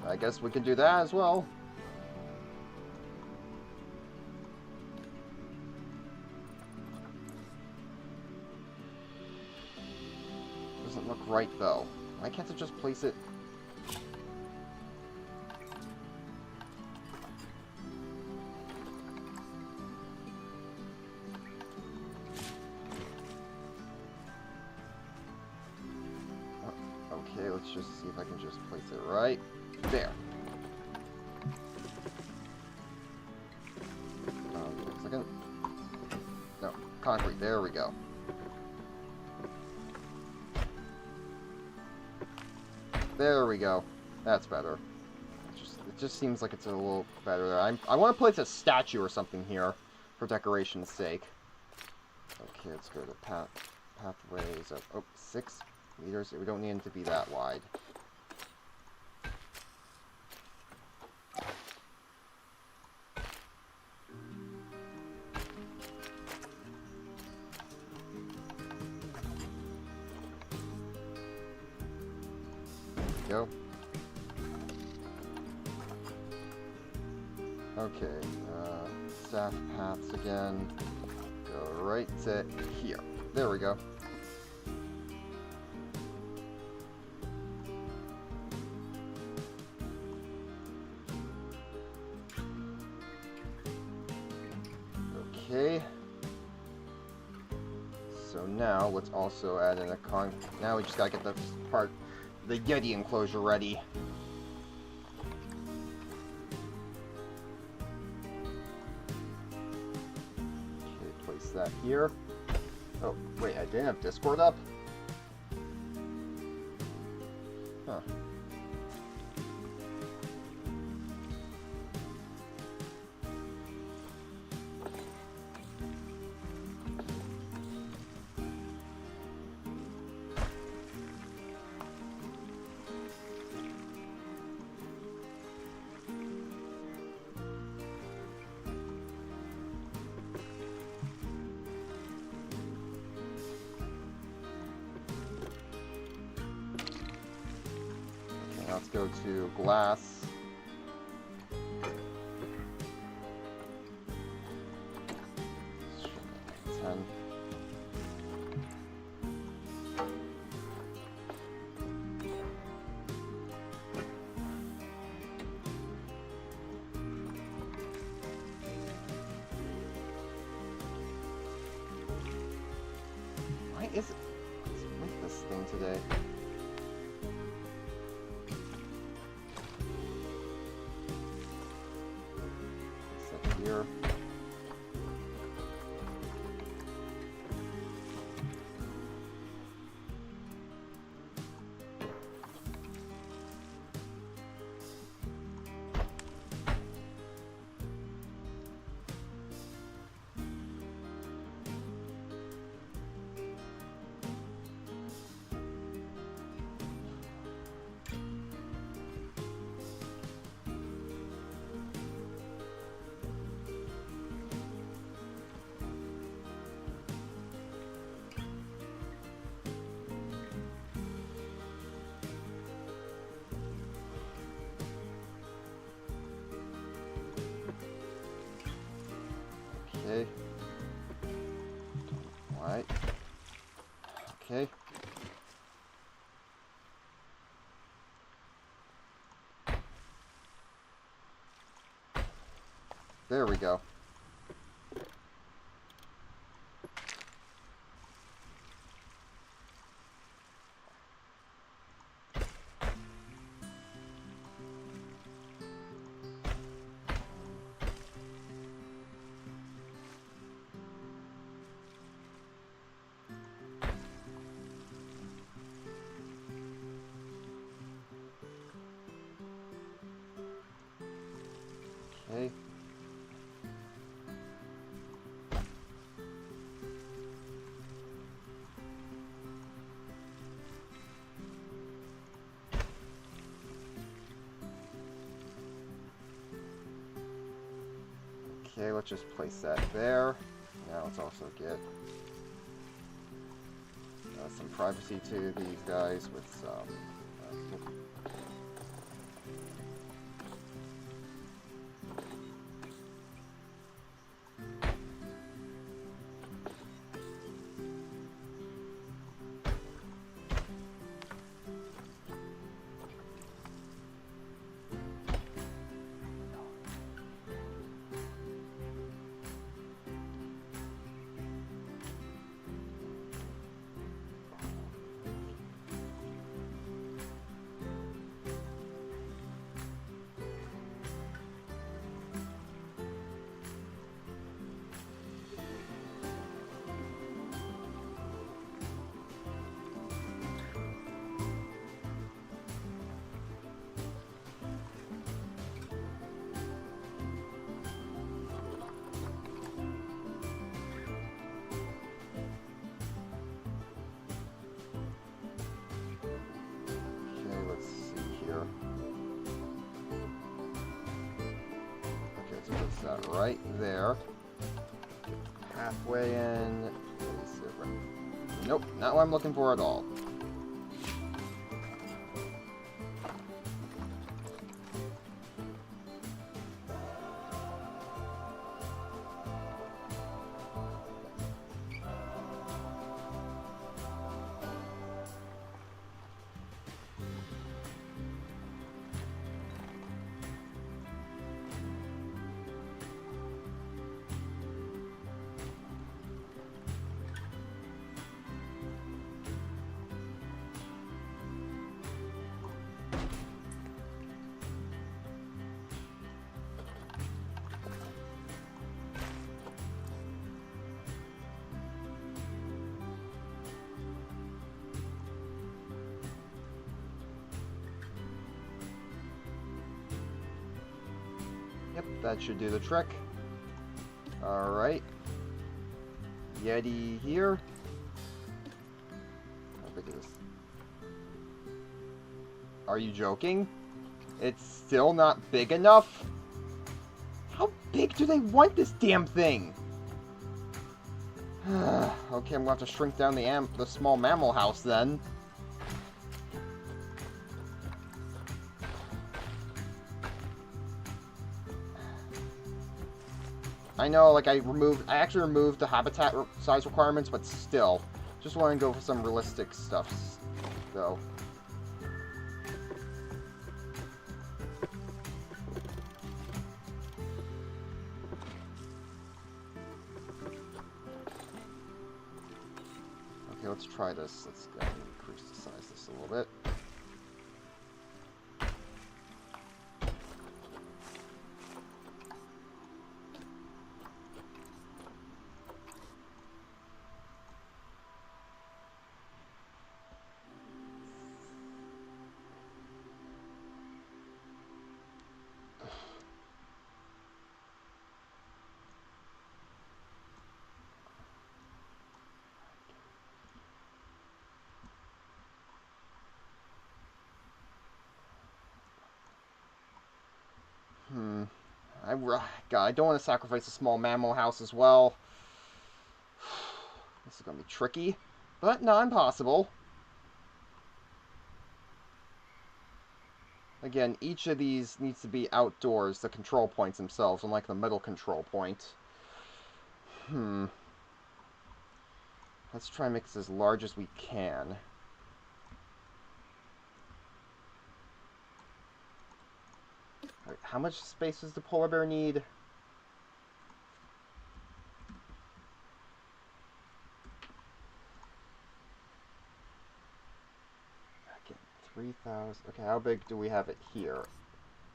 S1: I guess we can do that as well. Doesn't look right though. Why can't I just place it? Oh, okay, let's just see if I can just place it right there. Wait a second. No, concrete. There we go. There we go. That's better. It just seems like it's a little better there. I want to place a statue or something here for decoration's sake. Okay, let's go to pathways of 6 meters. We don't need them to be that wide. Go. Okay, staff paths again. Go right to here. There we go. Okay. So now let's also add in a now we just gotta get the Yeti enclosure ready. Okay, place that here. Oh, wait, I didn't have Discord up? Huh. Let's go to glass. Ten. Why is it? What's with this thing today? Here. Okay. Alright. Okay. There we go. Okay. Okay, let's just place that there. Now let's also get some privacy to these guys with some here? Okay, so that's that right there. Halfway in. Nope, not what I'm looking for at all. Yep, that should do the trick. Alright. Yeti here. How big is this? Are you joking? It's still not big enough? How big do they want this damn thing? Okay, I'm going to have to shrink down the small mammal house then. I know, like, I actually removed the habitat size requirements, but still. Just want to go for some realistic stuff, though. Okay, let's try this. Let's go ahead and increase the size of this a little bit. God, I don't want to sacrifice a small mammal house as well. This is going to be tricky, but not impossible. Again, each of these needs to be outdoors, the control points themselves, unlike the middle control point. Let's try and make this as large as we can. Right, how much space does the polar bear need? Okay, 3,000. Okay, how big do we have it here?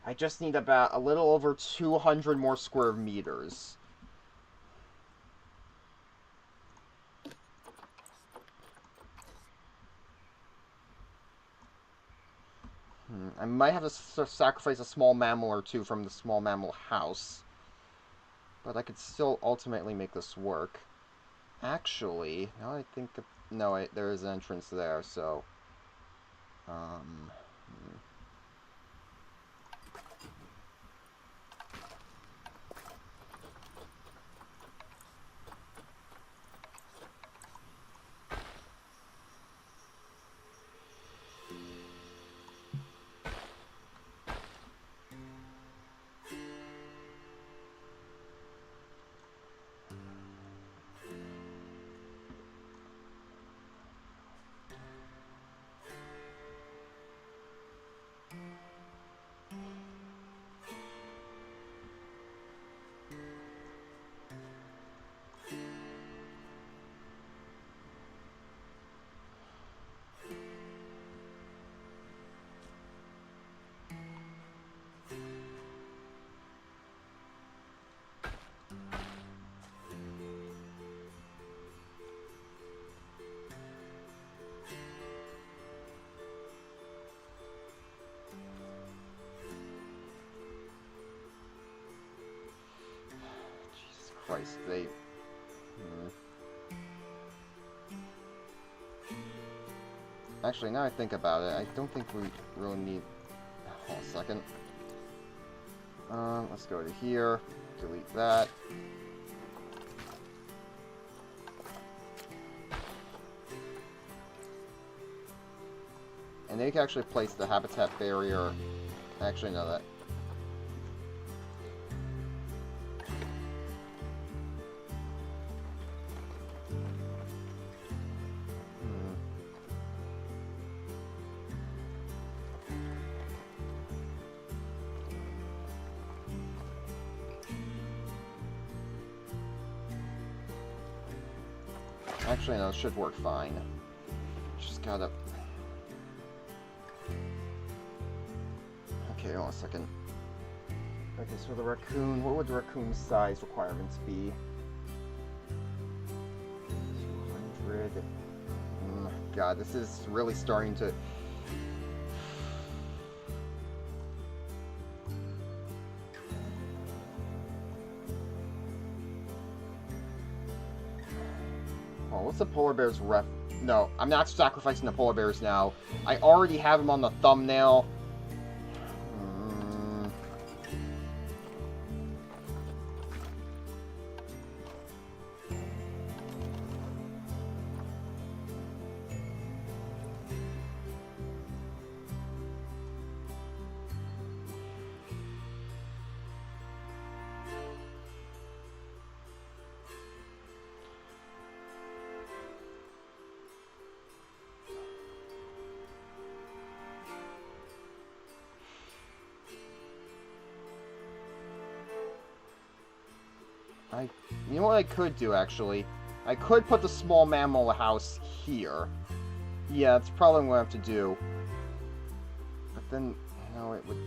S1: I just need about a little over 200 more square meters. I might have to sacrifice a small mammal or two from the small mammal house. But I could still ultimately make this work. Actually, now I think... No, wait, there is an entrance there, so... Christ, they... Actually, now I think about it, I don't think we really need Hold on a second. Let's go to here. Delete that. And they can actually place the habitat barrier. Actually, no, that. Actually, no, it should work fine. Just gotta... Okay, hold on a second. Okay, so the raccoon... What would the raccoon's size requirements be? 200... God, this is really starting to... Oh, what's the polar bear's ref... No, I'm not sacrificing the polar bears now. I already have them on the thumbnail. You know what I could do, actually? I could put the small mammal house here. Yeah, that's probably what I have to do. But then, no, it would...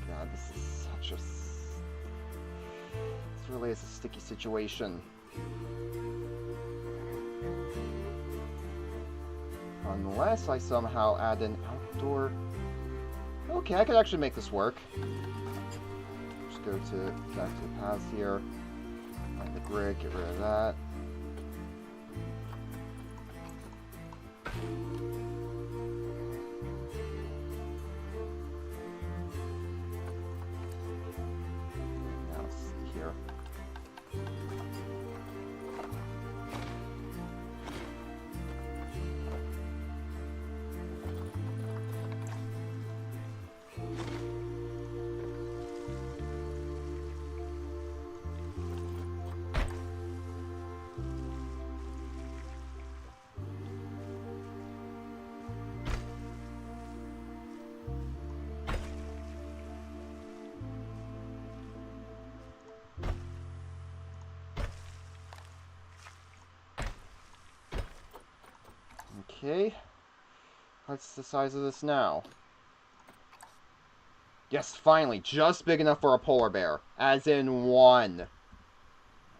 S1: God, this is such a... This really is a sticky situation. Unless I somehow add an outdoor... Okay, I could actually make this work. Go to back to the paths here. Find the grid, get rid of that. Now let's see here. Okay, what's the size of this now? Yes, finally, just big enough for a polar bear. As in one.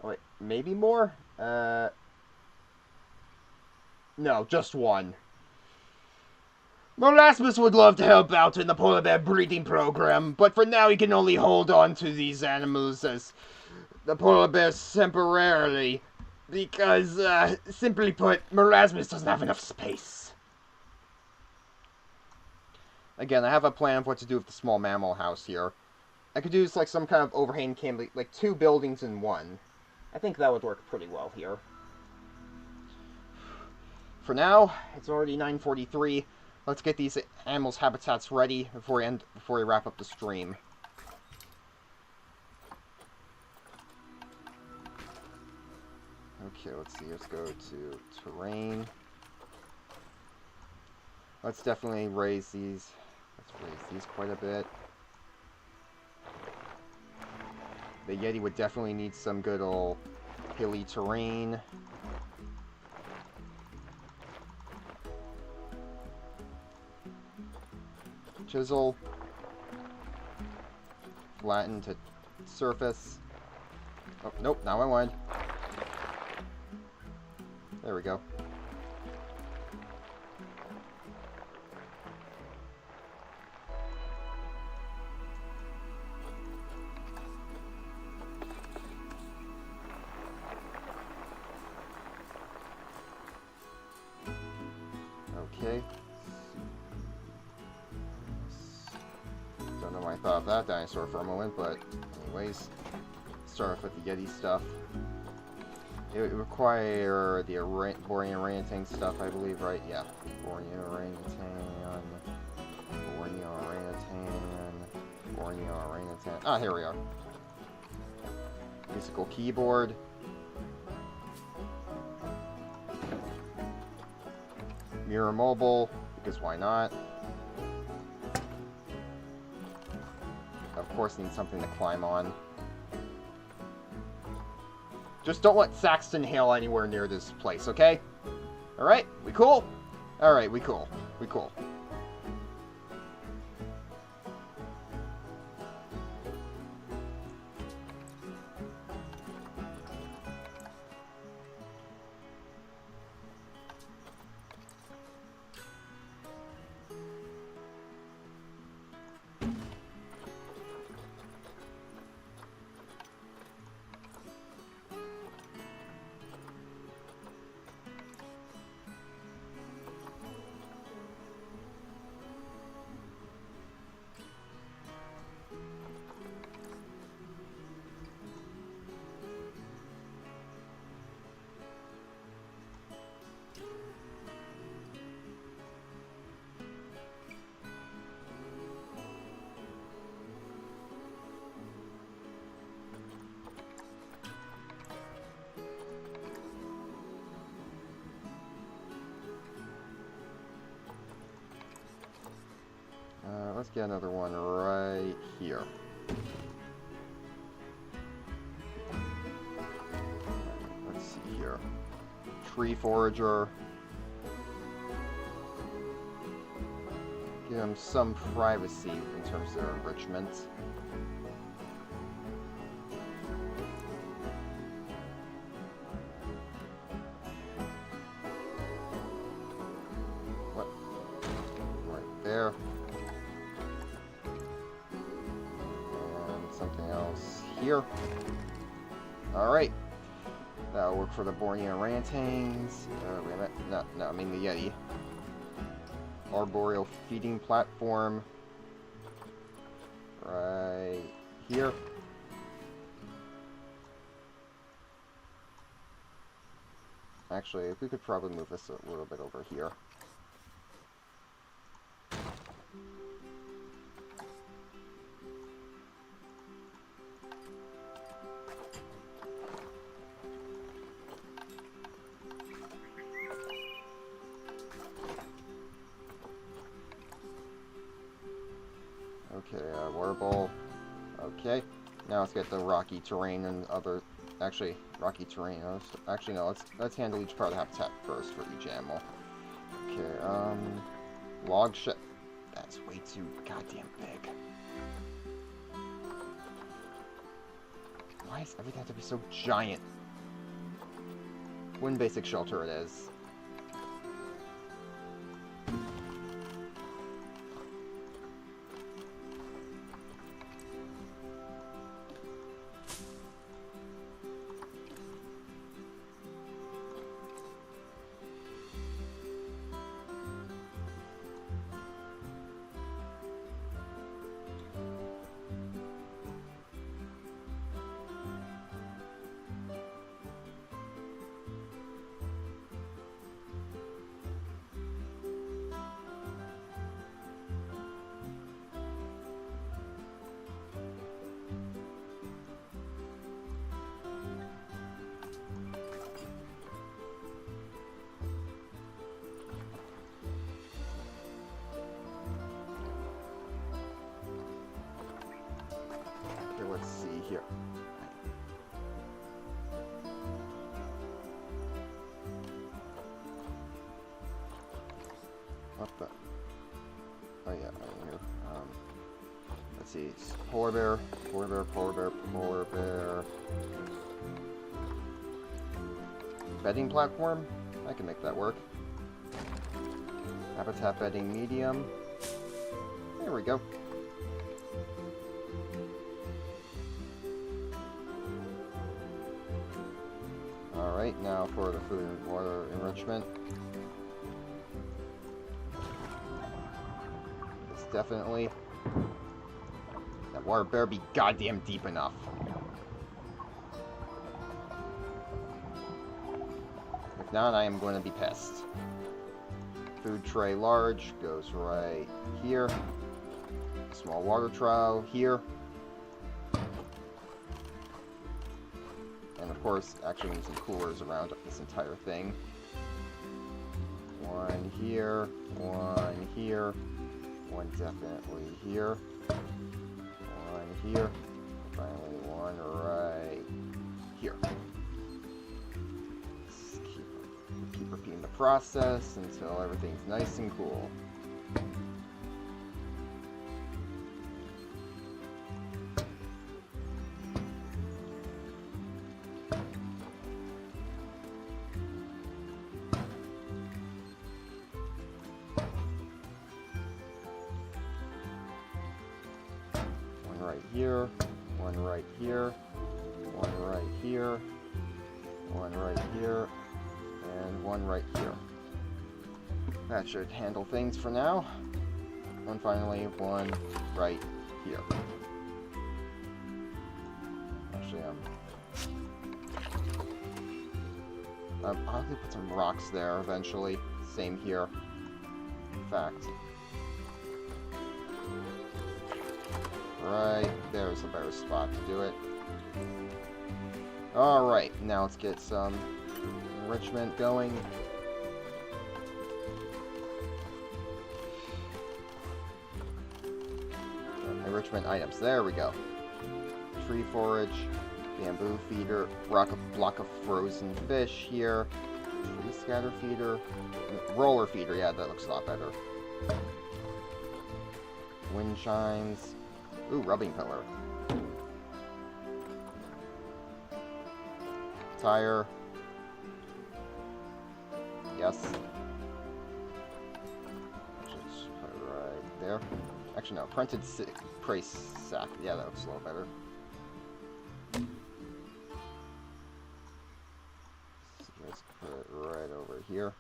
S1: Oh, wait, maybe more? No, just one. Molasmus would love to help out in the polar bear breeding program, but for now he can only hold on to these animals as the polar bears temporarily. Because, simply put, Molasmus doesn't have enough space. Again, I have a plan of what to do with the small mammal house here. I could use, like, some kind of overhang cam, like 2 buildings in one. I think that would work pretty well here. For now, it's already 9:43. Let's get these animals' habitats ready before we wrap up the stream. Okay, let's see. Let's go to terrain. Let's definitely raise these. Let's raise these quite a bit. The Yeti would definitely need some good old hilly terrain. Chisel. Flatten to surface. Oh, nope, now I wanted. There we go. Okay, skip out that dinosaur for a moment, but anyways, start off with the Yeti stuff. It would require the boring orangutan stuff, I believe, right? Yeah. Boring orangutan. Boring orangutan. Boring orangutan. Ah, here we are. Musical keyboard. Mirror mobile, because why not? Of course, need something to climb on. Just don't let Saxton hail anywhere near this place, okay? Alright? We cool? Alright, we cool. We cool. Let's get another one right here. Let's see here. Tree forager. Give them some privacy in terms of their enrichment. What? Right there. Something else here. Alright. That'll work for the Borneo orangutans. Wait a minute. No, I mean the Yeti. Arboreal feeding platform. Right here. Actually, we could probably move this a little bit over here. Okay, water bowl. Okay, now let's get the rocky terrain and other. Actually, rocky terrain. Actually, no. Let's handle each part of the habitat first for each animal. Okay, log ship. That's way too goddamn big. Why does everything have to be so giant? Wooden basic shelter it is. Let's see here. What the? Oh yeah, right here. Let's see. Polar bear, polar bear, polar bear, polar bear. Bedding platform? I can make that work. Habitat bedding medium. There we go. Alright, now for the food and water enrichment. It's definitely Water better be goddamn deep enough. If not, I am going to be pissed. Food tray large goes right here. Small water trough here. And of course, actually need some coolers around this entire thing. One here, one definitely here, one here, finally one right here. Just keep repeating the process until everything's nice and cool. Right here, one right here, one right here, one right here, and one right here. That should handle things for now. And finally, one right here. Actually, I'll have to put some rocks there eventually. Same here. In fact, right there's a better spot to do it. Alright, now let's get some enrichment going. Enrichment items, there we go. Tree forage, bamboo feeder, block of frozen fish here, tree scatter feeder, roller feeder, yeah, that looks a lot better. Wind chimes. Ooh, rubbing pillar. Tire. Yes. Just put it right there. Actually, no. Printed price sack. Yeah, that looks a little better. So let's put it right over here.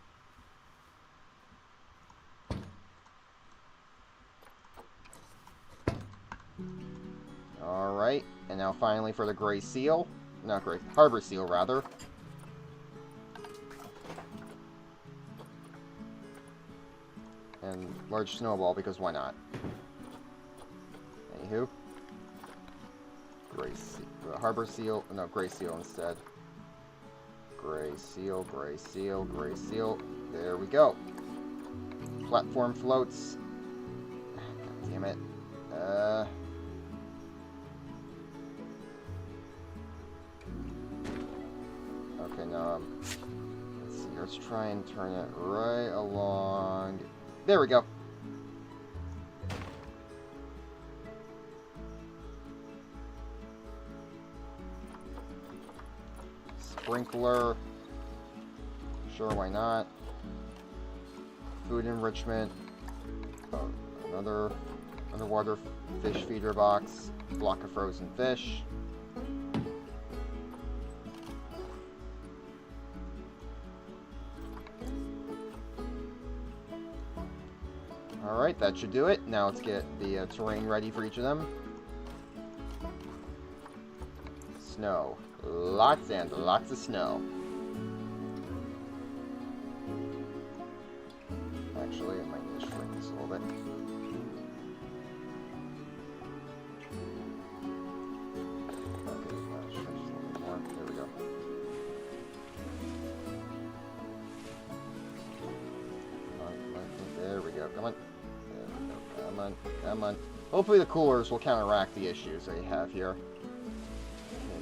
S1: Alright, and now finally for the gray seal. Not gray, harbor seal, rather. And large snowball, because why not? Anywho. Gray seal, harbor seal, no, gray seal instead. Gray seal, gray seal, gray seal. There we go. Platform floats. God damn it. Okay, now, let's see, let's try and turn it right along. There we go. Sprinkler. Sure, why not? Food enrichment. Another underwater fish feeder box. Block of frozen fish. Alright, that should do it. Now let's get the terrain ready for each of them. Snow. Lots and lots of snow. Actually, I might need to shrink this a little bit. Okay, shrink this a little bit more. There we go. There we go. Come on. Come on, come on. Hopefully the coolers will counteract the issues that you have here. Okay,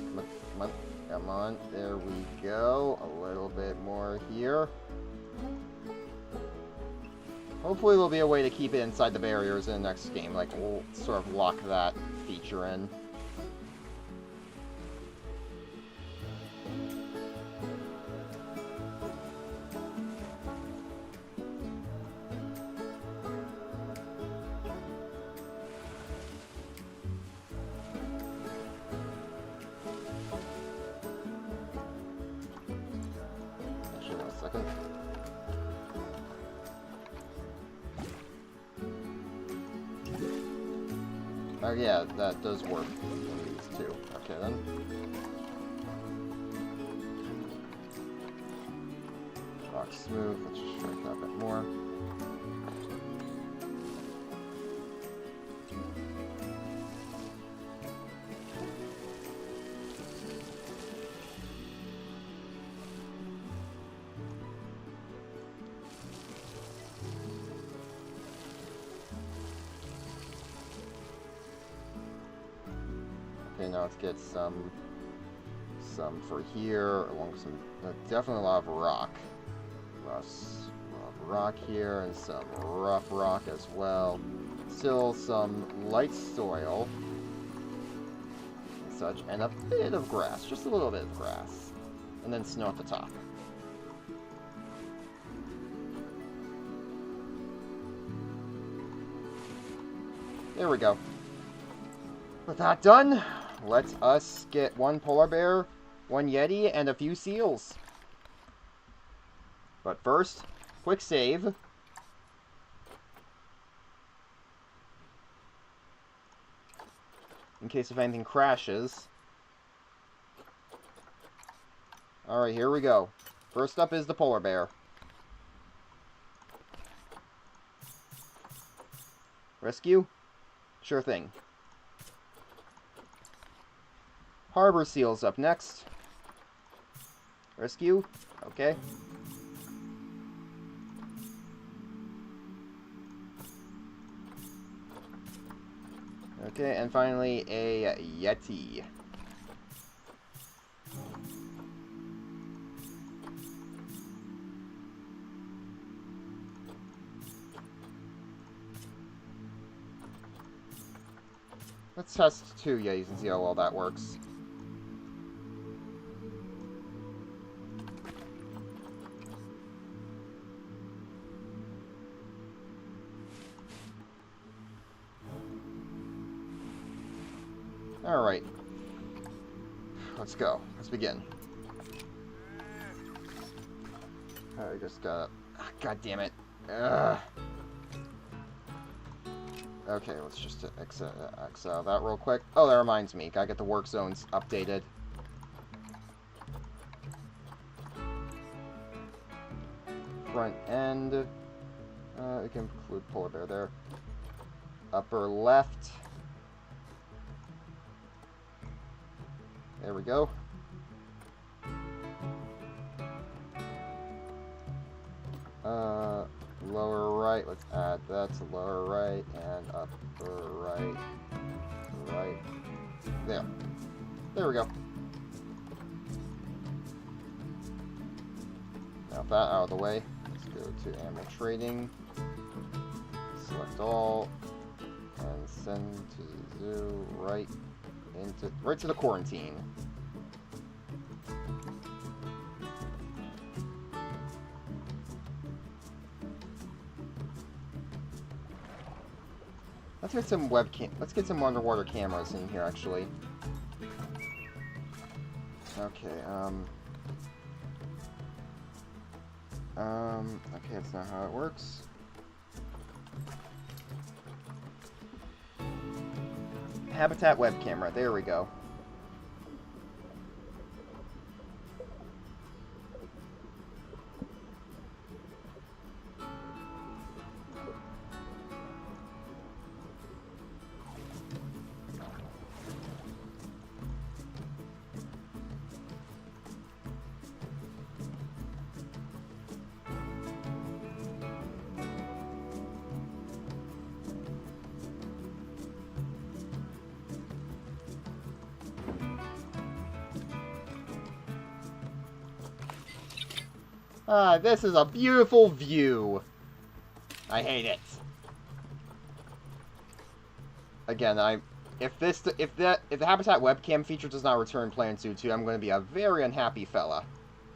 S1: come on, come on, come on. There we go. A little bit more here. Hopefully there'll be a way to keep it inside the barriers in the next game. Like, we'll sort of lock that feature in. Second. Oh yeah, that does work. These two. Okay then. Rock smooth. Let's just shrink that a bit more. Okay, now let's get some for here, along with some, definitely a lot of rock. A lot of rock here, and some rough rock as well. Still some light soil, and such, and a bit of grass, just a little bit of grass. And then snow at the top. There we go. With that done, let us get one polar bear, one yeti, and a few seals. But first, quick save. In case if anything crashes. Alright, here we go. First up is the polar bear. Rescue? Sure thing. Harbor seals up next. Rescue? Okay. Okay, and finally a yeti. Let's test 2 yetis and see how well that works. Alright. Let's go. Let's begin. I just gotta... God damn it. Ugh. Okay, let's just exile that real quick. Oh, that reminds me. Gotta get the work zones updated. Front end. We can include polar bear there. Upper left. There we go. Lower right, let's add that to lower right, and upper right, right, there. There we go. Now that out of the way, let's go to animal trading, select all, and send to the zoo right to the quarantine. Let's get some let's get some underwater cameras in here, actually. Okay, okay, that's not how it works. Habitat web camera, there we go. This is a beautiful view. I hate it. Again, if the Habitat webcam feature does not return Planet Zoo 2, I'm going to be a very unhappy fella,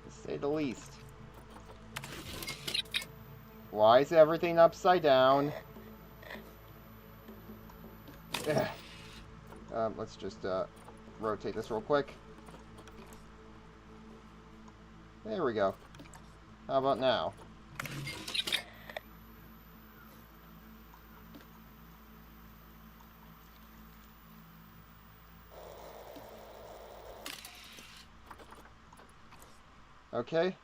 S1: to say the least. Why is everything upside down? Let's just rotate this real quick. There we go. How about now? Okay,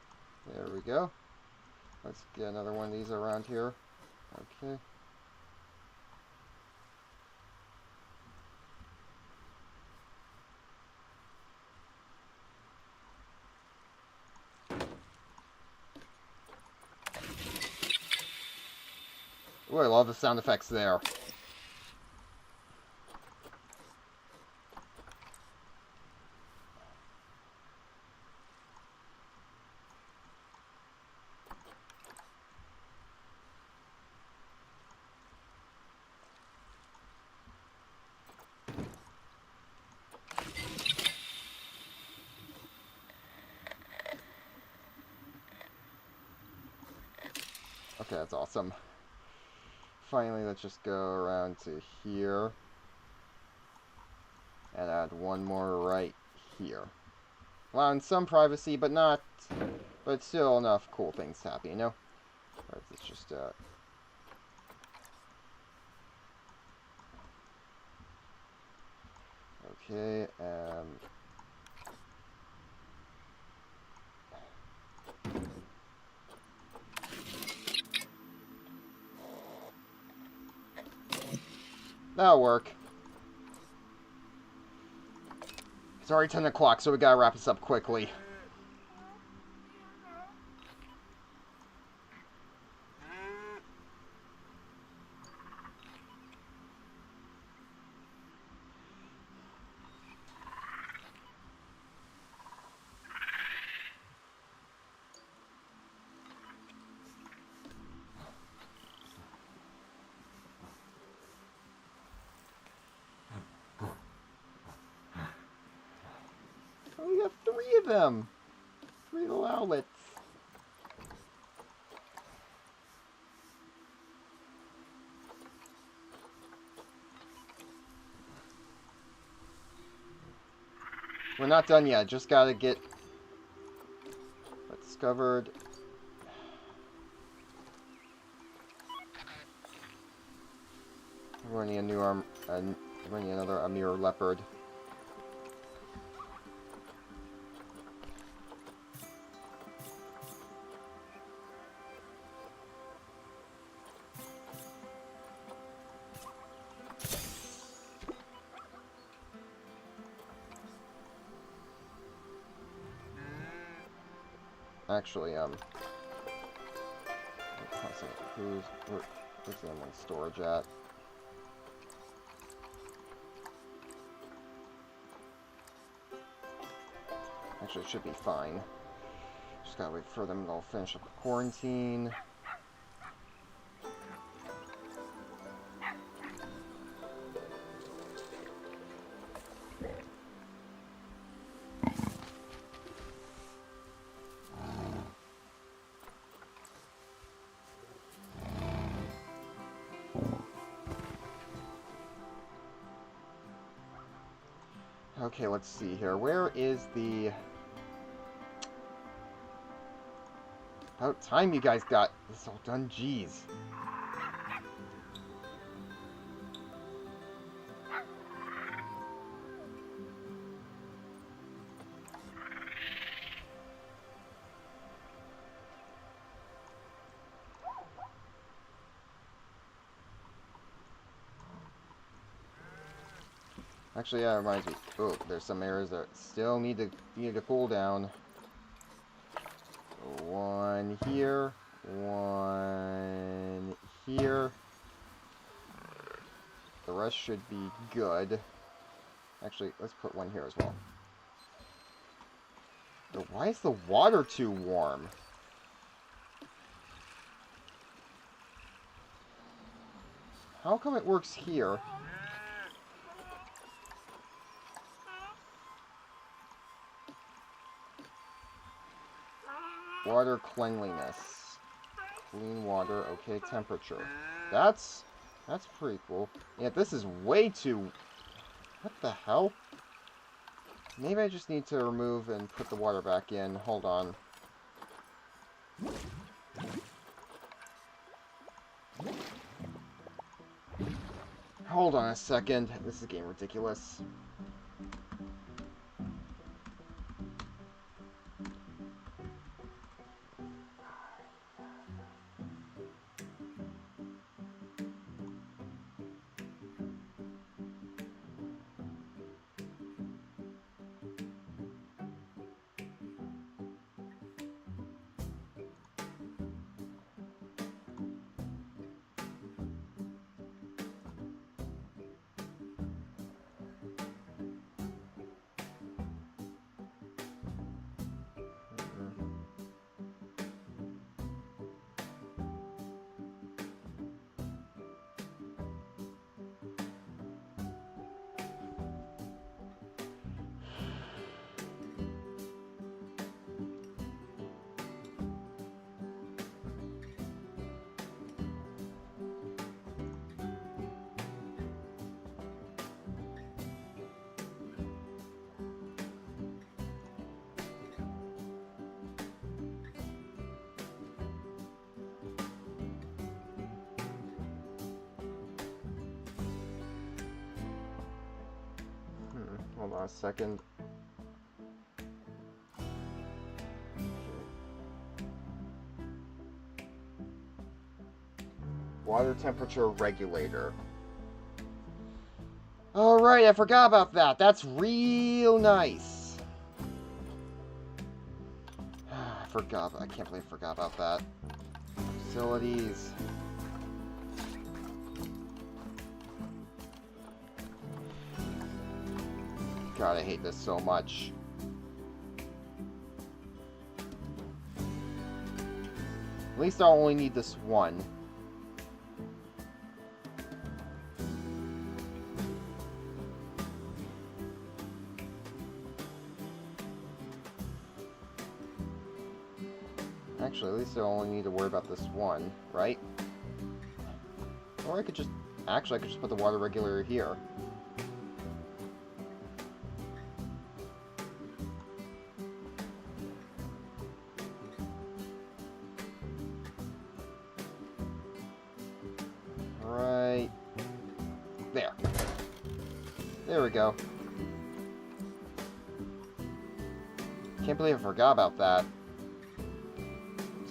S1: there we go. Let's get another one of these around here. Okay. Ooh, I love the sound effects there. Okay, that's awesome. Finally, let's just go around to here. And add one more right here. Allowing some privacy, but not... But still enough cool things to happen, you know? Alright, let's just, Okay, that'll work. It's already 10 o'clock, so we gotta wrap this up quickly. Oh, we have 3 of them! 3 little outlets. We're not done yet, just gotta get... Discovered... We're running a new running another Amir Leopard. Actually, where's the M1 storage at? Actually, it should be fine. Just gotta wait for them to finish up the quarantine. Okay, let's see here. Where is the... About time you guys got this all done, jeez. Actually, yeah, it reminds me. Oh, there's some areas that still need to cool down. One here, one here. The rest should be good. Actually, let's put one here as well. But why is the water too warm? How come it works here? Water cleanliness. Clean water, okay, temperature. That's pretty cool. Yeah, this is way too... What the hell? Maybe I just need to remove and put the water back in. Hold on. Hold on a second. This is getting ridiculous. Hold on a second. Water temperature regulator. Alright, I forgot about that. That's real nice. I can't believe I forgot about that. Facilities. God, I hate this so much. At least I'll only need this one. Actually, at least I only need to worry about this one, right? Or I could just... Actually, I could just put the water regulator here. Right... There. There we go. Can't believe I forgot about that.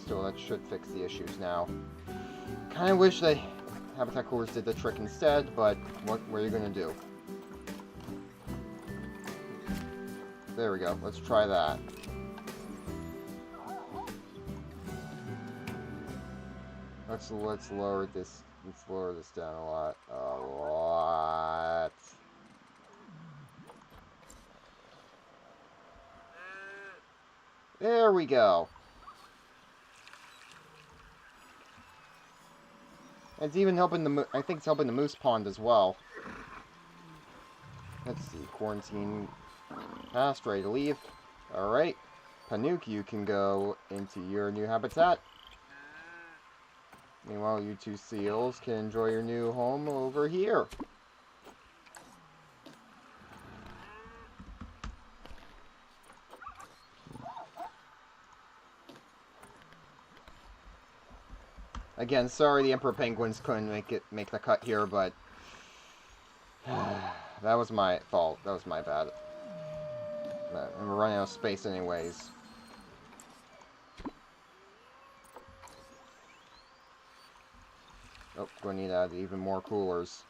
S1: Still, that should fix the issues now. Kinda wish they Habitat Coolers did the trick instead, but what are you gonna do? There we go. Let's try that. Let's lower this. Let's lower this down a lot. A lot. There we go. It's even helping the... I think it's helping the moose pond as well. Let's see. Quarantine passed. Ready to leave. Alright. Panook, you can go into your new habitat. Meanwhile, you two seals can enjoy your new home over here. Again, sorry the Emperor Penguins couldn't make the cut here, but that was my fault. That was my bad. And we're running out of space anyways. Oh, going to need to add even more coolers.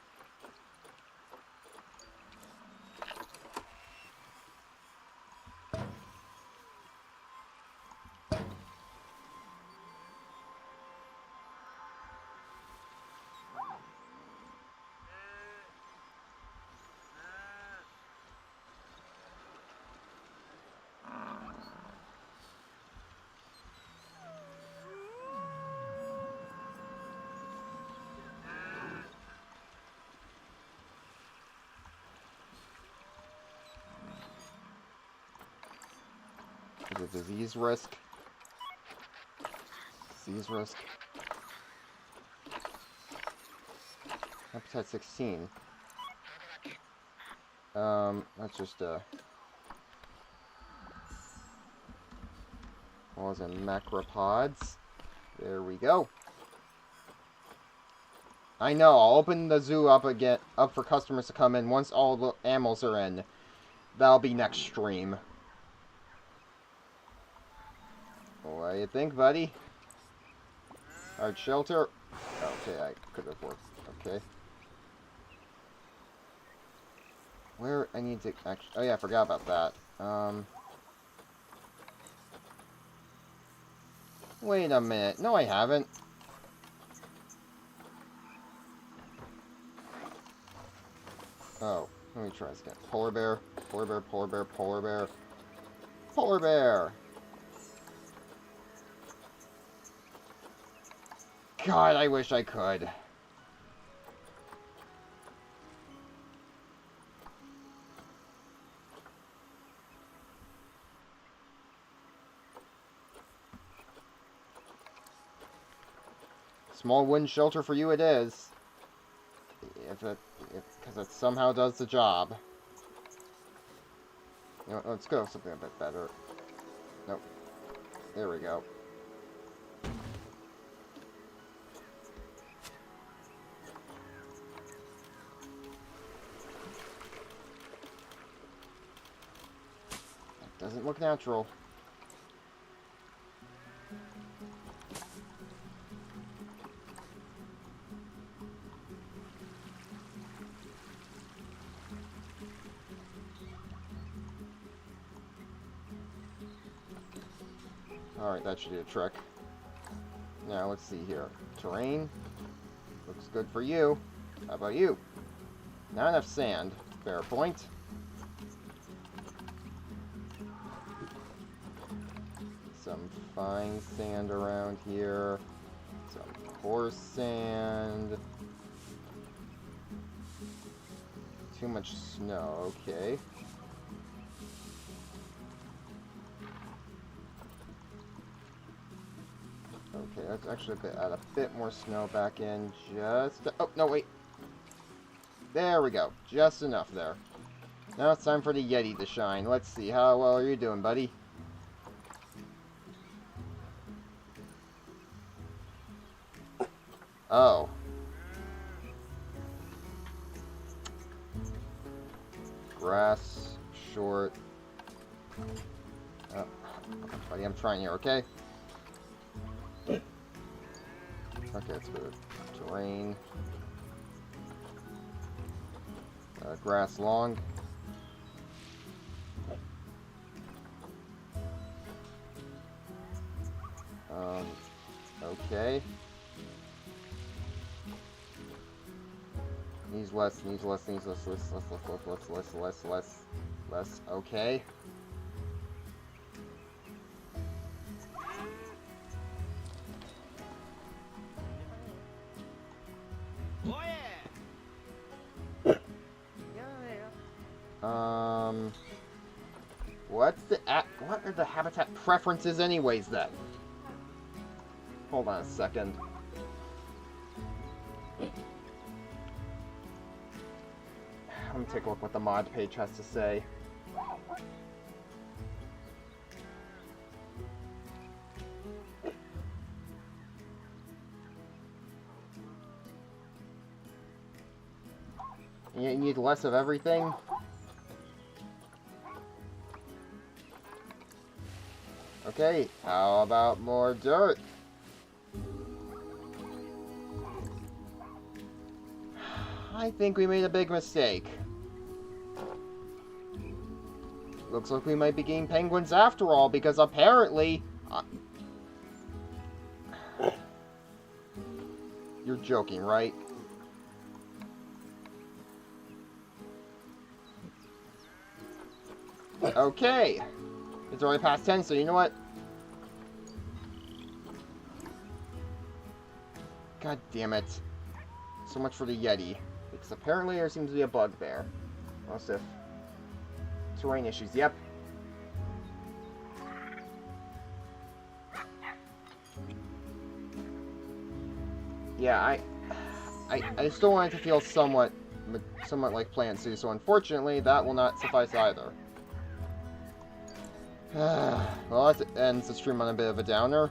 S1: Is it disease risk? Disease risk. Habitat 16. Let's just, what was it? Macropods. There we go. I know, I'll open the zoo up for customers to come in once all the animals are in. That'll be next stream. What do you think, buddy? Hard shelter. Okay, I could have worked. Okay. Where I need to actually... Oh yeah, I forgot about that. Wait a minute. No, I haven't. Oh, let me try this again. Polar bear, polar bear, polar bear, polar bear. Polar bear! God, I wish I could. Small wooden shelter for you it is. Because it somehow does the job. You know, let's go something a bit better. Nope. There we go. Doesn't look natural. Alright, that should do a trick. Now, let's see here. Terrain. Looks good for you. How about you? Not enough sand. Fair point. Some fine sand around here. Some coarse sand. Too much snow. Okay. Okay, let's actually add a bit more snow back in. Oh, no, wait. There we go. Just enough there. Now it's time for the Yeti to shine. Let's see. How well are you doing, buddy? Oh. Grass. Short. Oh. Buddy, I'm trying here, okay? Okay, let's go to terrain. Grass long. Okay. Needs less, needs less, needs less, less. Okay. What are the habitat preferences anyways then? Hold on a second. Let me take a look what the mod page has to say. You need less of everything? Okay, how about more dirt? I think we made a big mistake. Looks like we might be getting penguins after all, because apparently... You're joking, right? Okay. It's already past 10, so you know what? God damn it. So much for the Yeti. Because apparently there seems to be a bug there. Unless if... Terrain issues, yep. Yeah, I still want it to feel somewhat like Plant Zoo, so unfortunately that will not suffice either. Well, that ends the stream on a bit of a downer.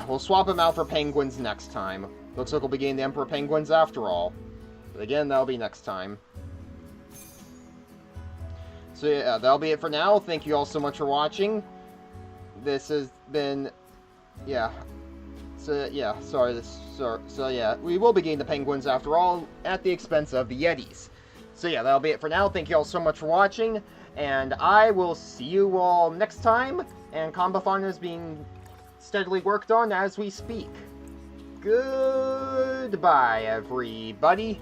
S1: We'll swap them out for penguins next time. Looks like we'll be getting the Emperor Penguins after all. But again, that'll be next time. So yeah, that'll be it for now. Thank you all so much for watching. This has been... Yeah. So yeah, sorry. So yeah, we will be getting the penguins after all, at the expense of the Yetis. So yeah, that'll be it for now. Thank you all so much for watching, and I will see you all next time. And Combathon is being steadily worked on as we speak. Goodbye, everybody.